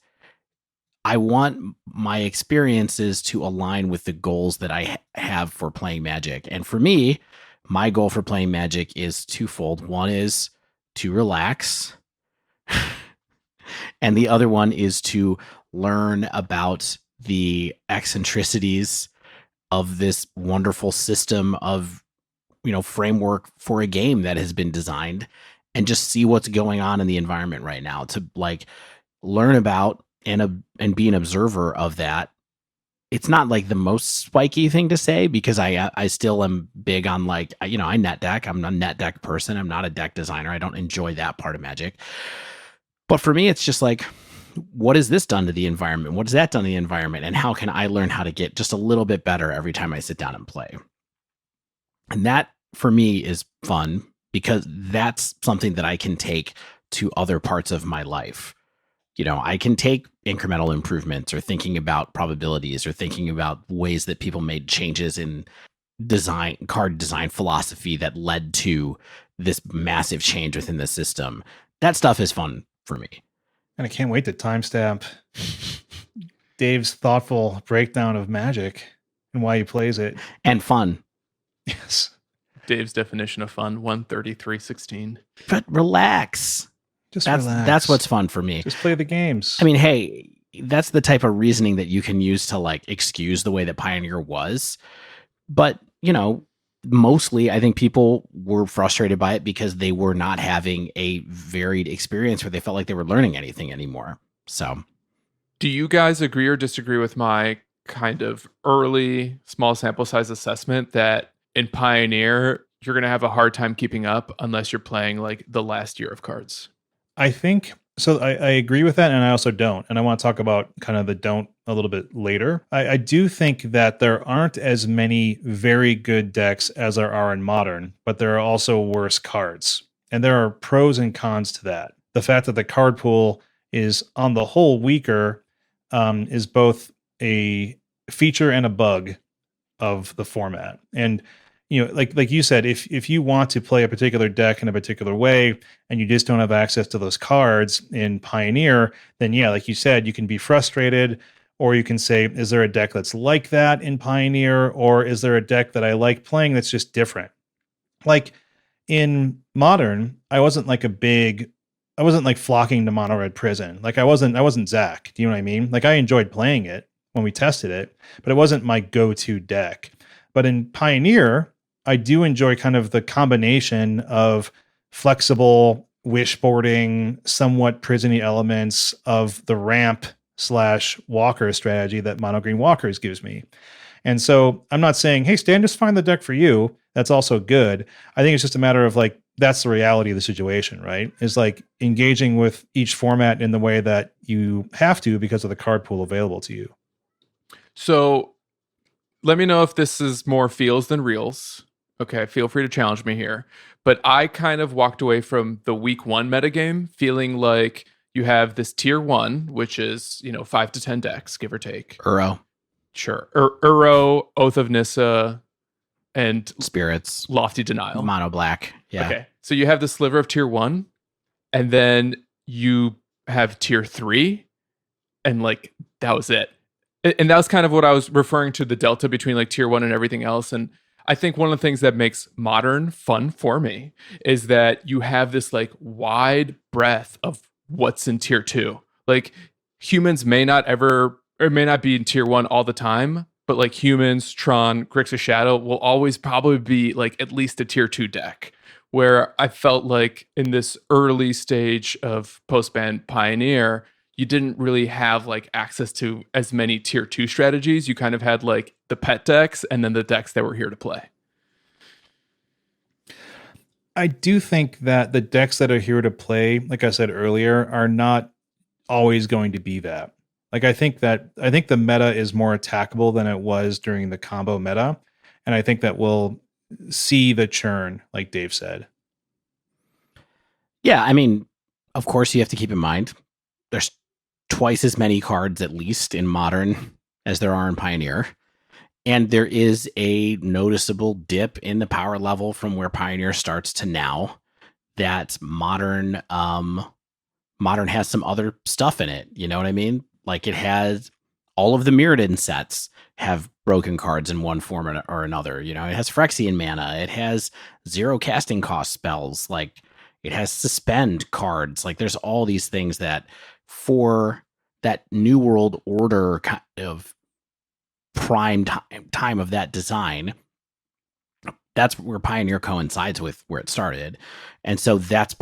I want my experiences to align with the goals that I have for playing Magic. And for me, my goal for playing Magic is twofold. One is to relax. And the other one is to learn about the eccentricities of this wonderful system of, framework for a game that has been designed, and just see what's going on in the environment right now, to like learn about and be an observer of that. It's not like the most spiky thing to say, because I still am big on like, I net deck. I'm a net deck person. I'm not a deck designer. I don't enjoy that part of Magic. But for me, it's just like, what has this done to the environment? What has that done to the environment? And how can I learn how to get just a little bit better every time I sit down and play? And that, for me, is fun, because that's something that I can take to other parts of my life. I can take incremental improvements, or thinking about probabilities, or thinking about ways that people made changes in card design philosophy that led to this massive change within the system. That stuff is fun for me. And I can't wait to timestamp Dave's thoughtful breakdown of Magic and why he plays it. And fun. Yes. Dave's definition of fun, 133.16. But relax. Relax. That's what's fun for me. Just play the games. I mean, hey, that's the type of reasoning that you can use to like excuse the way that Pioneer was. But, mostly I think people were frustrated by it because they were not having a varied experience where they felt like they were learning anything anymore. So, do you guys agree or disagree with my kind of early small sample size assessment that in Pioneer, you're going to have a hard time keeping up unless you're playing like the last year of cards? I think so. I agree with that, and I also don't. And I want to talk about kind of the don't a little bit later. I do think that there aren't as many very good decks as there are in Modern, but there are also worse cards. And there are pros and cons to that. The fact that the card pool is on the whole weaker is both a feature and a bug of the format. And like you said, if you want to play a particular deck in a particular way and you just don't have access to those cards in Pioneer, then yeah, like you said, you can be frustrated, or you can say, is there a deck that's like that in Pioneer, or is there a deck that I like playing that's just different? Like in Modern, I wasn't like flocking to Mono Red Prison. Like I wasn't Zach. Do you know what I mean? Like I enjoyed playing it when we tested it, but it wasn't my go-to deck. But in Pioneer, I do enjoy kind of the combination of flexible wishboarding, somewhat prison-y elements of the ramp / walker strategy that mono green walkers gives me. And so I'm not saying, hey, Stan, just find the deck for you. That's also good. I think it's just a matter of like, that's the reality of the situation, right? Is like engaging with each format in the way that you have to because of the card pool available to you. So let me know if this is more feels than reals. Okay, feel free to challenge me here. But I kind of walked away from the week 1 metagame feeling like you have this tier 1, which is, 5 to 10 decks, give or take. Uro. Sure. Uro, Oath of Nissa, and Spirits. Lofty Denial. Mono black. Yeah. Okay. So you have the sliver of tier 1, and then you have tier 3, and like that was it. And that was kind of what I was referring to, the delta between like tier 1 and everything else. And I think one of the things that makes modern fun for me is that you have this like wide breadth of what's in tier 2. Like humans may not ever, or may not be in tier 1 all the time, but like humans, Tron, Grixis Shadow will always probably be like at least a tier 2 deck. Where I felt like in this early stage of post-ban Pioneer, you didn't really have like access to as many tier 2 strategies. You kind of had like the pet decks and then the decks that were here to play. I do think that the decks that are here to play, like I said earlier, are not always going to be that. Like I think the meta is more attackable than it was during the combo meta, and I think that we'll see the churn, like Dave said. Yeah, I mean, of course, you have to keep in mind there's twice as many cards at least in Modern as there are in Pioneer. And there is a noticeable dip in the power level from where Pioneer starts to now. That Modern has some other stuff in it. You know what I mean? Like it has all of the Mirrodin sets have broken cards in one form or another. You know, it has Phyrexian mana. It has 0 casting cost spells. Like it has suspend cards. Like there's all these things that for that New World Order kind of prime time of that design, that's where Pioneer coincides with where it started. And so that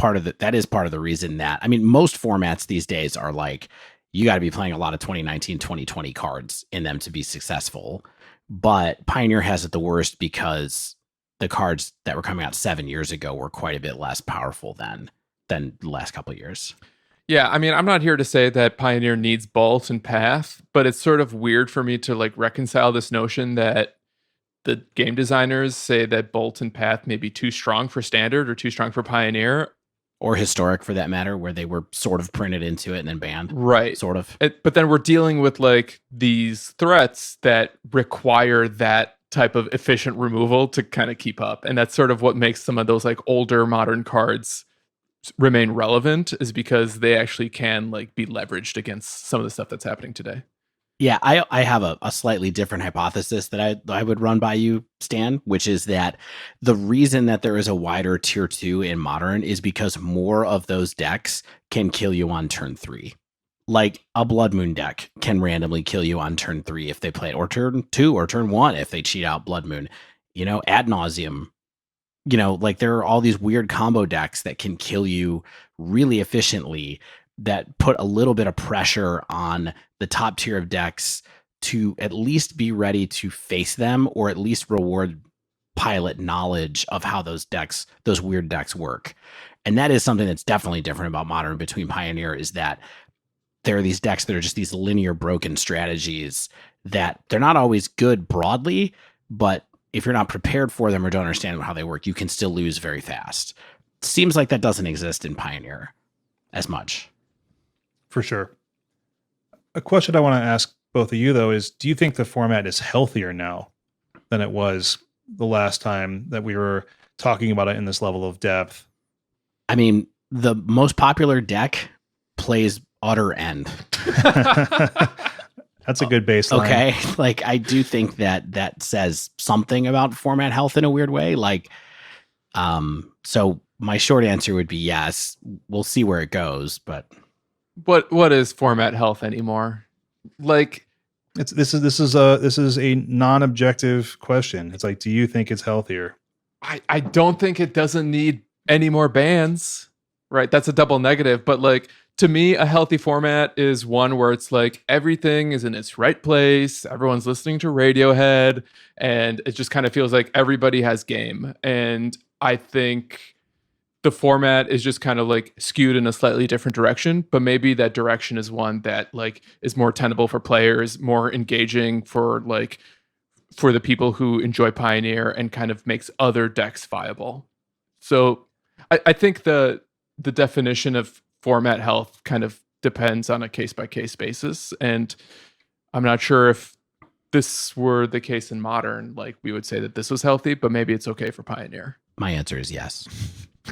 is part of the reason that, I mean, most formats these days are like, you got to be playing a lot of 2019, 2020 cards in them to be successful. But Pioneer has it the worst because the cards that were coming out 7 years ago were quite a bit less powerful than the last couple of years. Yeah, I mean, I'm not here to say that Pioneer needs Bolt and Path, but it's sort of weird for me to like reconcile this notion that the game designers say that Bolt and Path may be too strong for Standard or too strong for Pioneer. Or Historic, for that matter, where they were sort of printed into it and then banned. Right. Sort of. But then we're dealing with like these threats that require that type of efficient removal to kind of keep up. And that's sort of what makes some of those like older modern cards remain relevant, is because they actually can like be leveraged against some of the stuff that's happening today. Yeah, I have a slightly different hypothesis that I would run by you, Stan, which is that the reason that there is a wider tier 2 in Modern is because more of those decks can kill you on turn 3. Like a Blood Moon deck can randomly kill you on turn 3 if they play it, or turn 2 or turn 1 if they cheat out Blood Moon. You know, ad nauseum. You know, like there are all these weird combo decks that can kill you really efficiently, that put a little bit of pressure on the top tier of decks to at least be ready to face them, or at least reward pilot knowledge of how those weird decks work. And that is something that's definitely different about Modern between Pioneer, is that there are these decks that are just these linear broken strategies that they're not always good broadly, but if you're not prepared for them or don't understand how they work, you can still lose very fast. Seems like that doesn't exist in Pioneer as much. For sure. A question I want to ask both of you, though, is do you think the format is healthier now than it was the last time that we were talking about it in this level of depth? I mean, the most popular deck plays Utter End. That's a good baseline. Okay. Like, I do think that says something about format health in a weird way. Like, so my short answer would be yes. We'll see where it goes, but what is format health anymore? Like, this is a non-objective question. It's like, do you think it's healthier? I don't think it doesn't need any more bans, right? That's a double negative. But like, to me, a healthy format is one where it's like everything is in its right place. Everyone's listening to Radiohead, and it just kind of feels like everybody has game. And I think the format is just kind of like skewed in a slightly different direction, but maybe that direction is one that like is more tenable for players, more engaging for the people who enjoy Pioneer, and kind of makes other decks viable. So I think the definition of format health kind of depends on a case-by-case basis. And I'm not sure if this were the case in Modern, like we would say that this was healthy, but maybe it's okay for Pioneer. My answer is yes.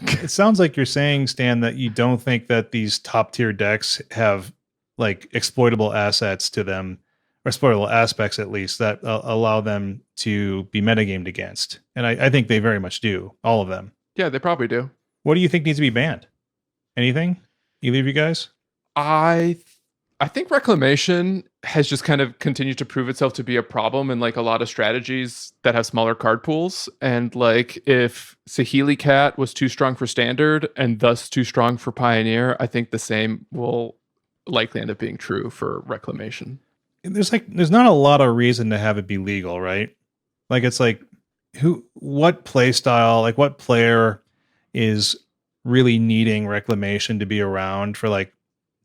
It sounds like you're saying, Stan, that you don't think that these top tier decks have like exploitable assets to them, exploitable aspects at least that allow them to be metagamed against. And I think they very much do, all of them. Yeah, they probably do. What do you think needs to be banned? Anything? Either of you guys? I think reclamation has just kind of continued to prove itself to be a problem in like a lot of strategies that have smaller card pools. And like if Saheeli Cat was too strong for standard and thus too strong for Pioneer, I think the same will likely end up being true for reclamation. There's not a lot of reason to have it be legal, right? Like it's like what play style, like what player is really needing reclamation to be around for like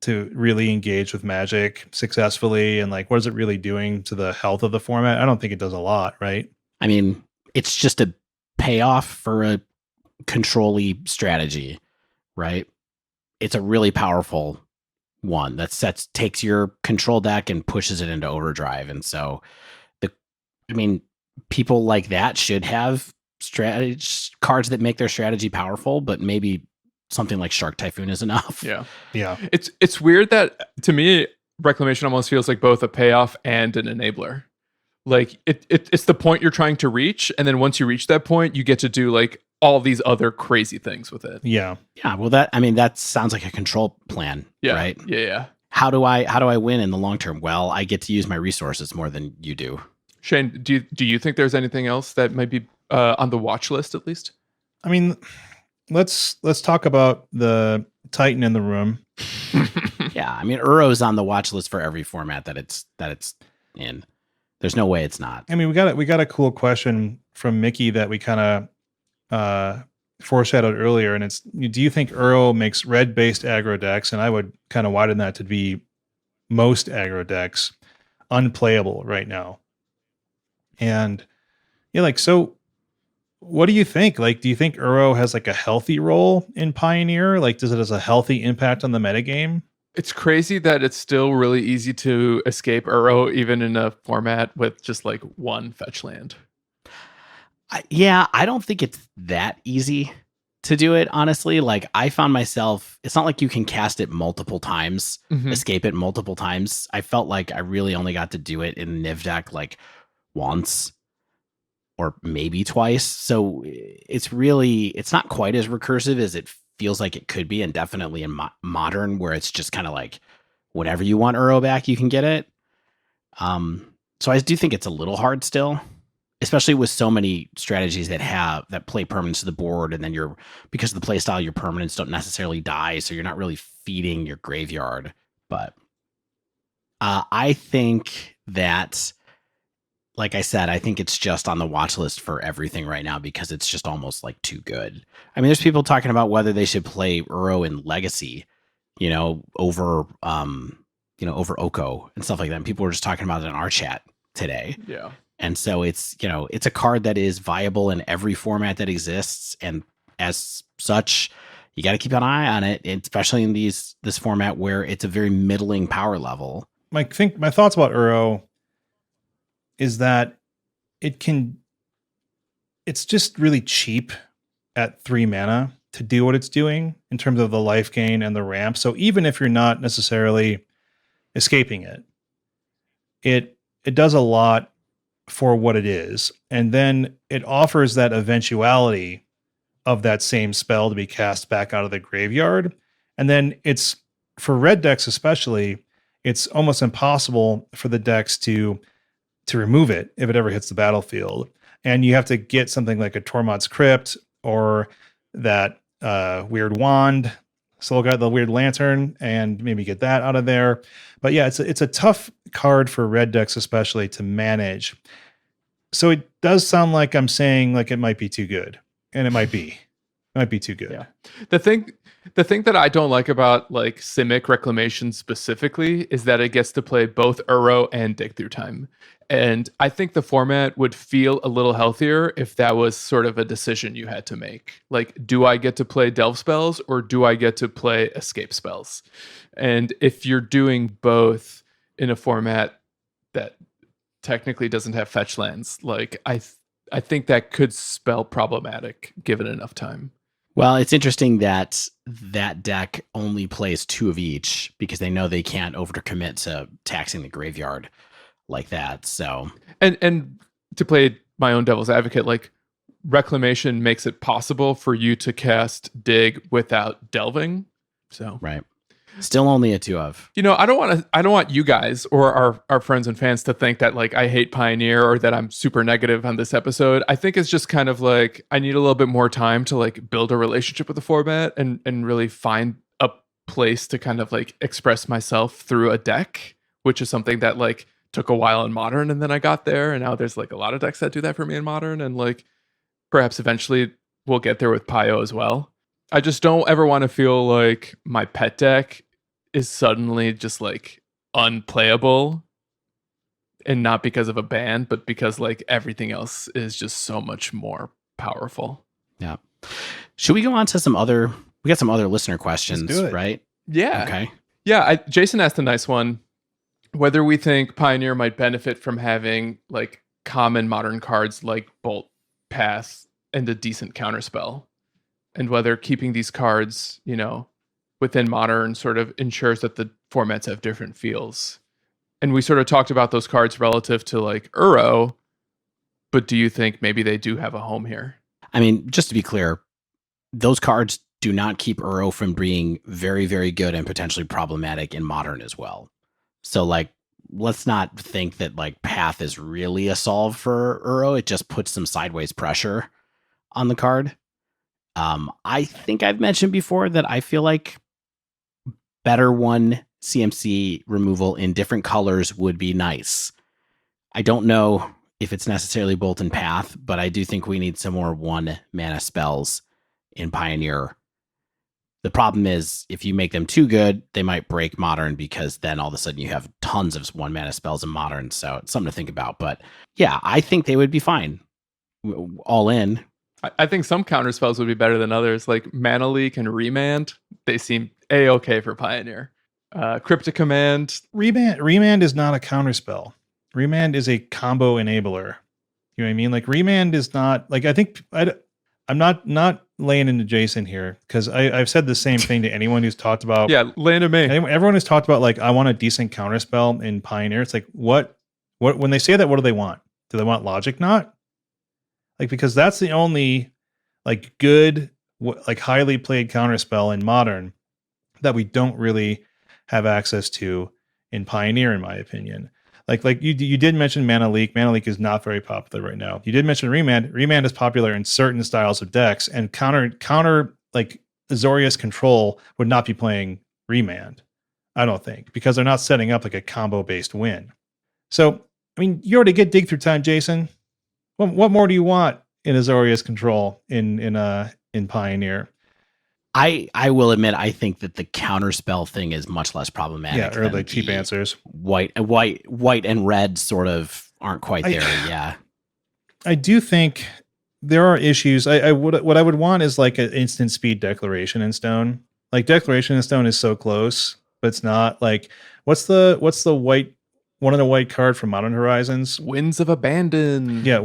to really engage with Magic successfully, and like what is it really doing to the health of the format? I don't think it does a lot, right? I mean, it's just a payoff for a control-y strategy, right? It's a really powerful one that takes your control deck and pushes it into overdrive. And so people like that should have cards that make their strategy powerful, but maybe something like Shark Typhoon is enough. Yeah. It's weird that to me, reclamation almost feels like both a payoff and an enabler. Like it's the point you're trying to reach, and then once you reach that point, you get to do like all these other crazy things with it. Yeah. Well, that sounds like a control plan, right? Yeah. How do I win in the long term? Well, I get to use my resources more than you do. Shane, do you think there's anything else that might be on the watch list at least? I mean, let's talk about the Titan in the room. Yeah, I mean, Uro's on the watch list for every format that it's in. There's no way it's not. I mean, we got a cool question from Mickey that we kind of foreshadowed earlier, and it's: do you think Uro makes red-based aggro decks? And I would kind of widen that to be most aggro decks unplayable right now. And yeah, like, so what do you think? Like, do you think Uro has like a healthy role in Pioneer? Like, does it has a healthy impact on the metagame? It's crazy that it's still really easy to escape Uro, even in a format with just like one fetch land. I don't think it's that easy to do it, honestly. Like, I found myself, it's not like you can cast it multiple times, escape it multiple times. I felt like I really only got to do it in Niv deck like once or maybe twice. So it's not quite as recursive as it feels like it could be, and definitely in modern, where it's just kind of like whenever you want Uro back, you can get it. So I do think it's a little hard still, especially with so many strategies that play permanents to the board, and then because of the play style, your permanents don't necessarily die, so you're not really feeding your graveyard. But I think that, like I said, I think it's just on the watch list for everything right now because it's just almost like too good. I mean, there's people talking about whether they should play Uro in Legacy, over Oko and stuff like that. And people were just talking about it in our chat today. Yeah. And so it's a card that is viable in every format that exists. And as such, you got to keep an eye on it, especially in this format where it's a very middling power level. My thoughts about Uro is that it's just really cheap at 3 mana to do what it's doing in terms of the life gain and the ramp. So even if you're not necessarily escaping it does a lot for what it is. And then it offers that eventuality of that same spell to be cast back out of the graveyard. And then it's, for red decks especially, it's almost impossible for the decks to remove it if it ever hits the battlefield. And you have to get something like a Tormod's Crypt or that weird wand, still got the weird lantern, and maybe get that out of there. But yeah, it's a tough card for red decks especially to manage. So it does sound like I'm saying like it might be too good. And it might be too good. Yeah. The thing that I don't like about like Simic Reclamation specifically is that it gets to play both Uro and Dig Through Time. And I think the format would feel a little healthier if that was sort of a decision you had to make. Like, do I get to play Delve spells or do I get to play Escape spells? And if you're doing both in a format that technically doesn't have fetch lands, like I think that could spell problematic given enough time. Well, it's interesting that deck only plays 2 of each because they know they can't overcommit to taxing the graveyard like that. So, And to play my own devil's advocate, like Reclamation makes it possible for you to cast Dig without delving. So right. Still only a 2 of. I don't want you guys or our friends and fans to think that like I hate Pioneer or that I'm super negative on this episode. I think it's just kind of like I need a little bit more time to like build a relationship with the format and really find a place to kind of like express myself through a deck, which is something that like took a while in Modern, and then I got there, and now there's like a lot of decks that do that for me in Modern, and like perhaps eventually we'll get there with Pio as well. I just don't ever want to feel like my pet deck is suddenly just like unplayable, and not because of a ban, but because like everything else is just so much more powerful. Yeah. Should we go on to some other? We got some other listener questions, Let's do it. right? Yeah. Okay. Yeah. Jason asked a nice one. Whether we think Pioneer might benefit from having like common Modern cards like Bolt, Pass, and a decent counterspell, and whether keeping these cards, within Modern sort of ensures that the formats have different feels. And we sort of talked about those cards relative to like Uro, but do you think maybe they do have a home here? I mean, just to be clear, those cards do not keep Uro from being very, very good and potentially problematic in Modern as well. So like, let's not think that like Path is really a solve for Uro. It just puts some sideways pressure on the card. I think I've mentioned before that I feel like better one CMC removal in different colors would be nice. I don't know if it's necessarily Bolt and Path, but I do think we need some more 1 mana spells in Pioneer. The problem is if you make them too good, they might break Modern, because then all of a sudden you have tons of 1 mana spells in Modern. So it's something to think about. But yeah, I think they would be fine. All in. I think some counter spells would be better than others. Like Mana Leak and Remand, they seem A-okay for Pioneer. Cryptic Command. Remand is not a counterspell. Remand is a combo enabler. You know what I mean? Like Remand is not like, I think I'm not laying into Jason here, because I've said the same thing to anyone who's talked about. Yeah, lay into me. Everyone who's talked about like, I want a decent counterspell in Pioneer. It's like, what when they say that, what do they want? Do they want Logic Knot? Like, because that's the only like good, like highly played counterspell in Modern that we don't really have access to in Pioneer, in my opinion. Like you did mention Mana Leak. Mana Leak is not very popular right now. You did mention Remand. Remand is popular in certain styles of decks, and counter like Azorius Control would not be playing Remand, I don't think, because they're not setting up like a combo based win. So I mean, you already get Dig Through Time, Jason. What more do you want in Azorius Control in Pioneer? I will admit, I think that the counterspell thing is much less problematic. Yeah, or like cheap answers. White and red sort of aren't quite there. Yeah, I do think there are issues. What I would want is like an instant speed Declaration in Stone. Like Declaration in Stone is so close, but it's not. Like what's the white one of the white card from Modern Horizons? Winds of Abandon. Yeah,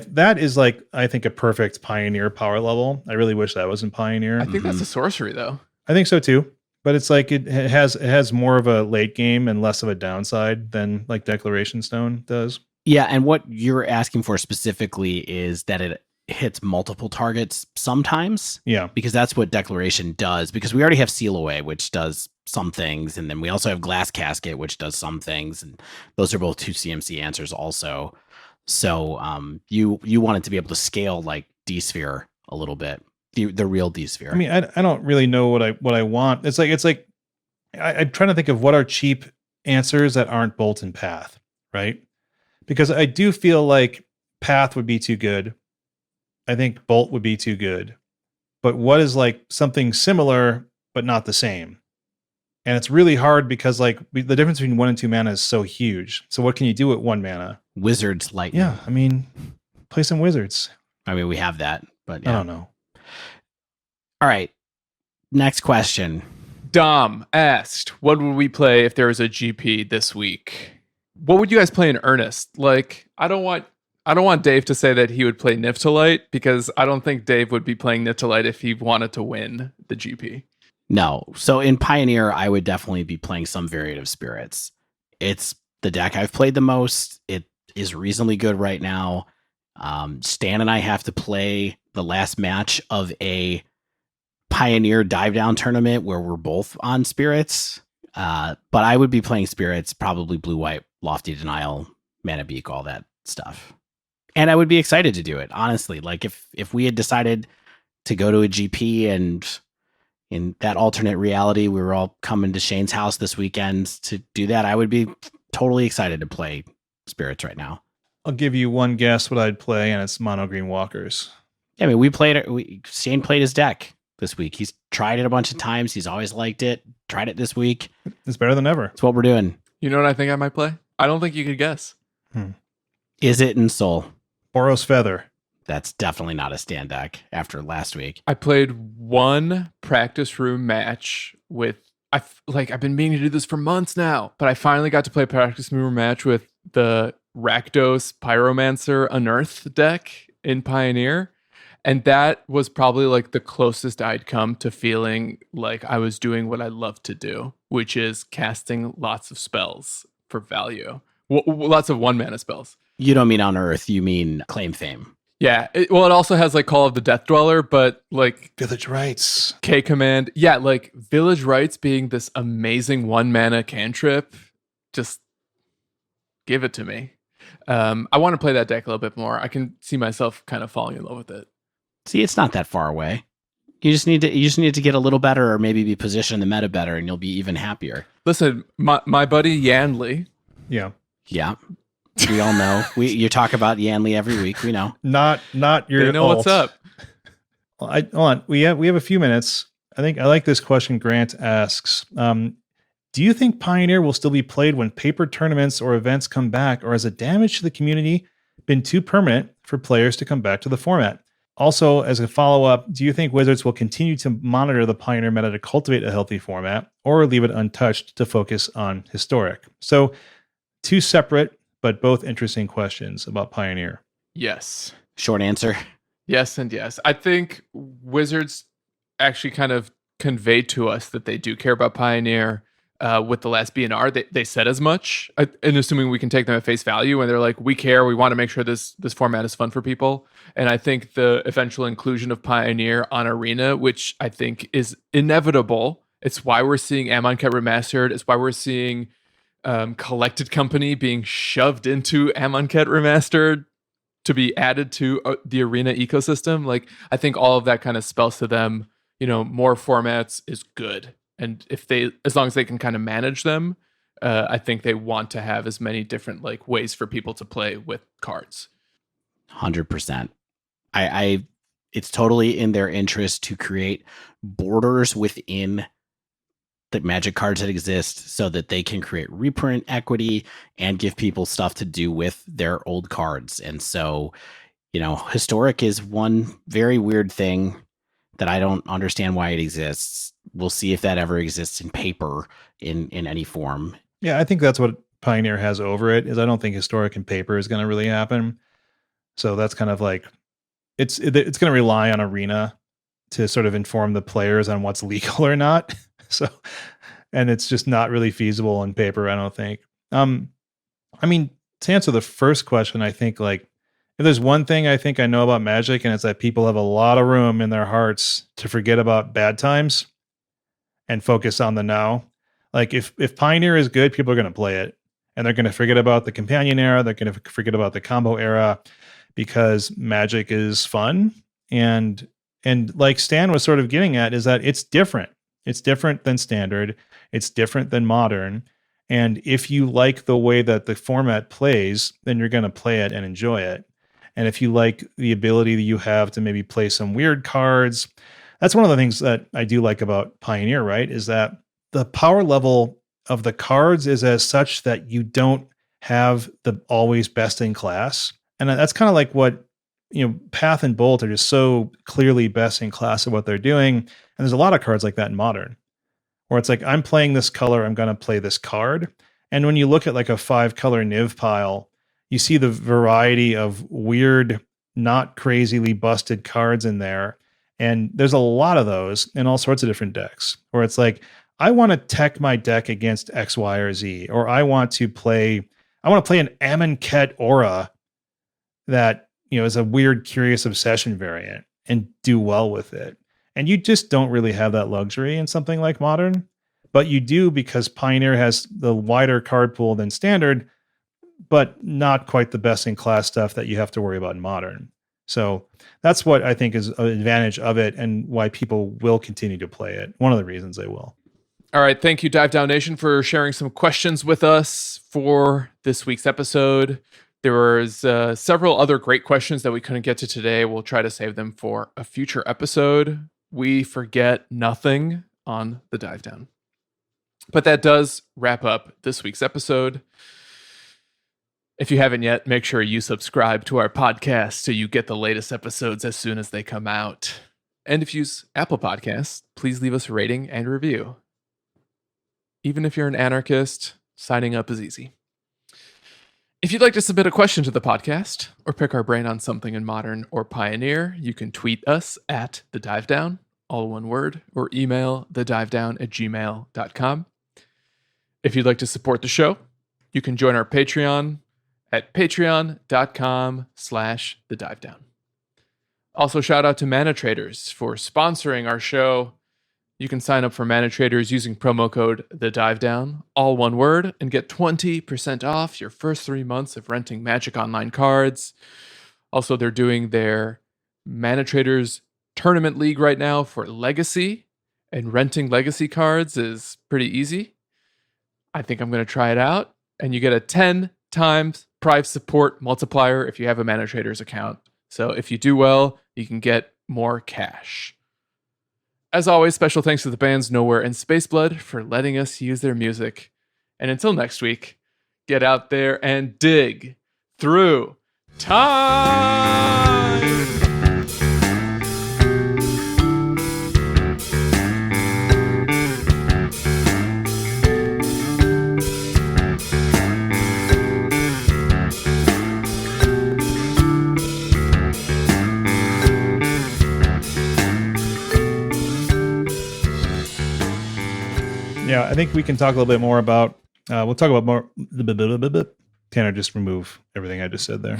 that is like, I think, a perfect Pioneer power level. I really wish that was in Pioneer. I think that's a sorcery though. I think so too. But it's like it has more of a late game and less of a downside than like Declaration Stone does. Yeah, and what you're asking for specifically is that it hits multiple targets sometimes. Yeah. Because that's what Declaration does. Because we already have Seal Away, which does some things, and then we also have Glass Casket, which does some things, and those are both 2 CMC answers also. So you want it to be able to scale like D-Sphere a little bit, the real D-Sphere. I mean, I don't really know what I want. It's like I'm trying to think of what are cheap answers that aren't Bolt and Path, right? Because I do feel like Path would be too good. I think Bolt would be too good. But what is like something similar but not the same? And it's really hard because like the difference between 1 and 2 mana is so huge. So what can you do with 1 mana? Wizards Lightning. Yeah, I mean, play some Wizards. I mean, we have that, but yeah. I don't know. All right. Next question. Dom asked, what would we play if there was a GP this week? What would you guys play in earnest? Like, I don't want Dave to say that he would play Niftalite, because I don't think Dave would be playing Niftalite if he wanted to win the GP. No. So in Pioneer, I would definitely be playing some variant of Spirits. It's the deck I've played the most. It is reasonably good right now. Stan and I have to play the last match of a Pioneer dive down tournament where we're both on spirits. But I would be playing spirits, probably blue, white, lofty denial, mana beak, all that stuff. And I would be excited to do it, honestly. Like if we had decided to go to a GP and in that alternate reality, we were all coming to Shane's house this weekend to do that, I would be totally excited to play spirits right now. I'll give you one guess what I'd play, and it's mono green walkers. Yeah, I mean, we played it. Shane played his deck this week. He's tried it a bunch of times. He's always liked it. Tried it this week. It's better than ever. That's what we're doing. You know what I think I might play? I don't think you could guess. Is it in Soul? Boros Feather. That's definitely not a stand deck after last week. I played one practice room match with I've been meaning to do this for months now, but I finally got to play a practice room match with the Rakdos Pyromancer Unearthed deck in Pioneer. And that was probably like the closest I'd come to feeling like I was doing what I love to do, which is casting lots of spells for value. Lots of 1 mana spells. You don't mean Unearth, you mean Claim Fame. Yeah. It also has like Call of the Death Dweller, but like Village Rites. K Command. Yeah, like Village Rites being this amazing 1 mana cantrip. Just give it to me. I want to play that deck a little bit more. I can see myself kind of falling in love with it. See, it's not that far away. You just need to get a little better, or maybe be positioned in the meta better, and you'll be even happier. Listen, my buddy Yanli. Yeah. Yeah. We all know. You talk about Yanli every week. We know. Not your. They know alt. what's up. Well, hold on. We have a few minutes. I think I like this question. Grant asks, do you think Pioneer will still be played when paper tournaments or events come back, or has the damage to the community been too permanent for players to come back to the format? Also, as a follow-up, do you think Wizards will continue to monitor the Pioneer meta to cultivate a healthy format, or leave it untouched to focus on Historic? So, 2 separate but both interesting questions about Pioneer. Yes. Short answer. Yes and yes. I think Wizards actually kind of conveyed to us that they do care about Pioneer with the last BNR. They said as much, and assuming we can take them at face value, and they're like, we care, we want to make sure this format is fun for people. And I think the eventual inclusion of Pioneer on Arena, which I think is inevitable. It's why we're seeing Amonkhet Remastered. It's why we're seeing Collected Company being shoved into Amonkhet Remastered to be added to the Arena ecosystem. Like, I think all of that kind of spells to them, more formats is good. And as long as they can kind of manage them, I think they want to have as many different like ways for people to play with cards. 100%. It's totally in their interest to create borders within the Magic cards that exist so that they can create reprint equity and give people stuff to do with their old cards. And so, Historic is one very weird thing that I don't understand why it exists. We'll see if that ever exists in paper in any form. Yeah, I think that's what Pioneer has over it, is I don't think Historic and paper is going to really happen. So that's kind of like, it's going to rely on Arena to sort of inform the players on what's legal or not. So, and it's just not really feasible on paper, I don't think. I mean, to answer the first question, I think like, if there's one thing I think I know about Magic, and it's that people have a lot of room in their hearts to forget about bad times and focus on the now. Like if Pioneer is good, people are going to play it, and they're going to forget about the companion era. They're going to forget about the combo era, because Magic is fun. And like Stan was sort of getting at, is that it's different. It's different than standard. It's different than modern. And if you like the way that the format plays, then you're going to play it and enjoy it. And if you like the ability that you have to maybe play some weird cards, that's one of the things that I do like about Pioneer, right? Is that the power level of the cards is as such that you don't have the always best in class. And that's kind of like what, Path and Bolt are just so clearly best in class at what they're doing. And there's a lot of cards like that in Modern, where it's like, I'm playing this color, I'm going to play this card. And when you look at like a 5-color Niv pile, you see the variety of weird, not crazily busted cards in there. And there's a lot of those in all sorts of different decks, where it's like, I want to tech my deck against X, Y, or Z, or I want to play an Amonkhet Aura that, is a weird Curious Obsession variant and do well with it. And you just don't really have that luxury in something like Modern, but you do because Pioneer has the wider card pool than Standard, but not quite the best in class stuff that you have to worry about in Modern. So that's what I think is an advantage of it and why people will continue to play it. One of the reasons they will. All right. Thank you, Dive Down Nation, for sharing some questions with us for this week's episode. There was several other great questions that we couldn't get to today. We'll try to save them for a future episode. We forget nothing on the Dive Down. But that does wrap up this week's episode. If you haven't yet, make sure you subscribe to our podcast so you get the latest episodes as soon as they come out. And if you use Apple Podcasts, please leave us a rating and review. Even if you're an anarchist, signing up is easy. If you'd like to submit a question to the podcast or pick our brain on something in Modern or Pioneer, you can tweet us at The Dive Down, all one word, or email thedivedown@gmail.com. If you'd like to support the show, you can join our Patreon at patreon.com/thedivedown. Also, shout out to Mana Traders for sponsoring our show. You can sign up for Mana Traders using promo code TheDiveDown, all one word, and get 20% off your first 3 months of renting Magic Online cards. Also, they're doing their Mana Traders Tournament League right now for Legacy, and renting Legacy cards is pretty easy. I think I'm going to try it out, and you get a 10 times prize support multiplier if you have a Mana Traders account. So if you do well, you can get more cash. As always, special thanks to the bands Nowhere and Spaceblood for letting us use their music. And until next week, get out there and dig through time! Yeah, I think we can talk a little bit more about, we'll talk about more, Tanner, just remove everything I just said there.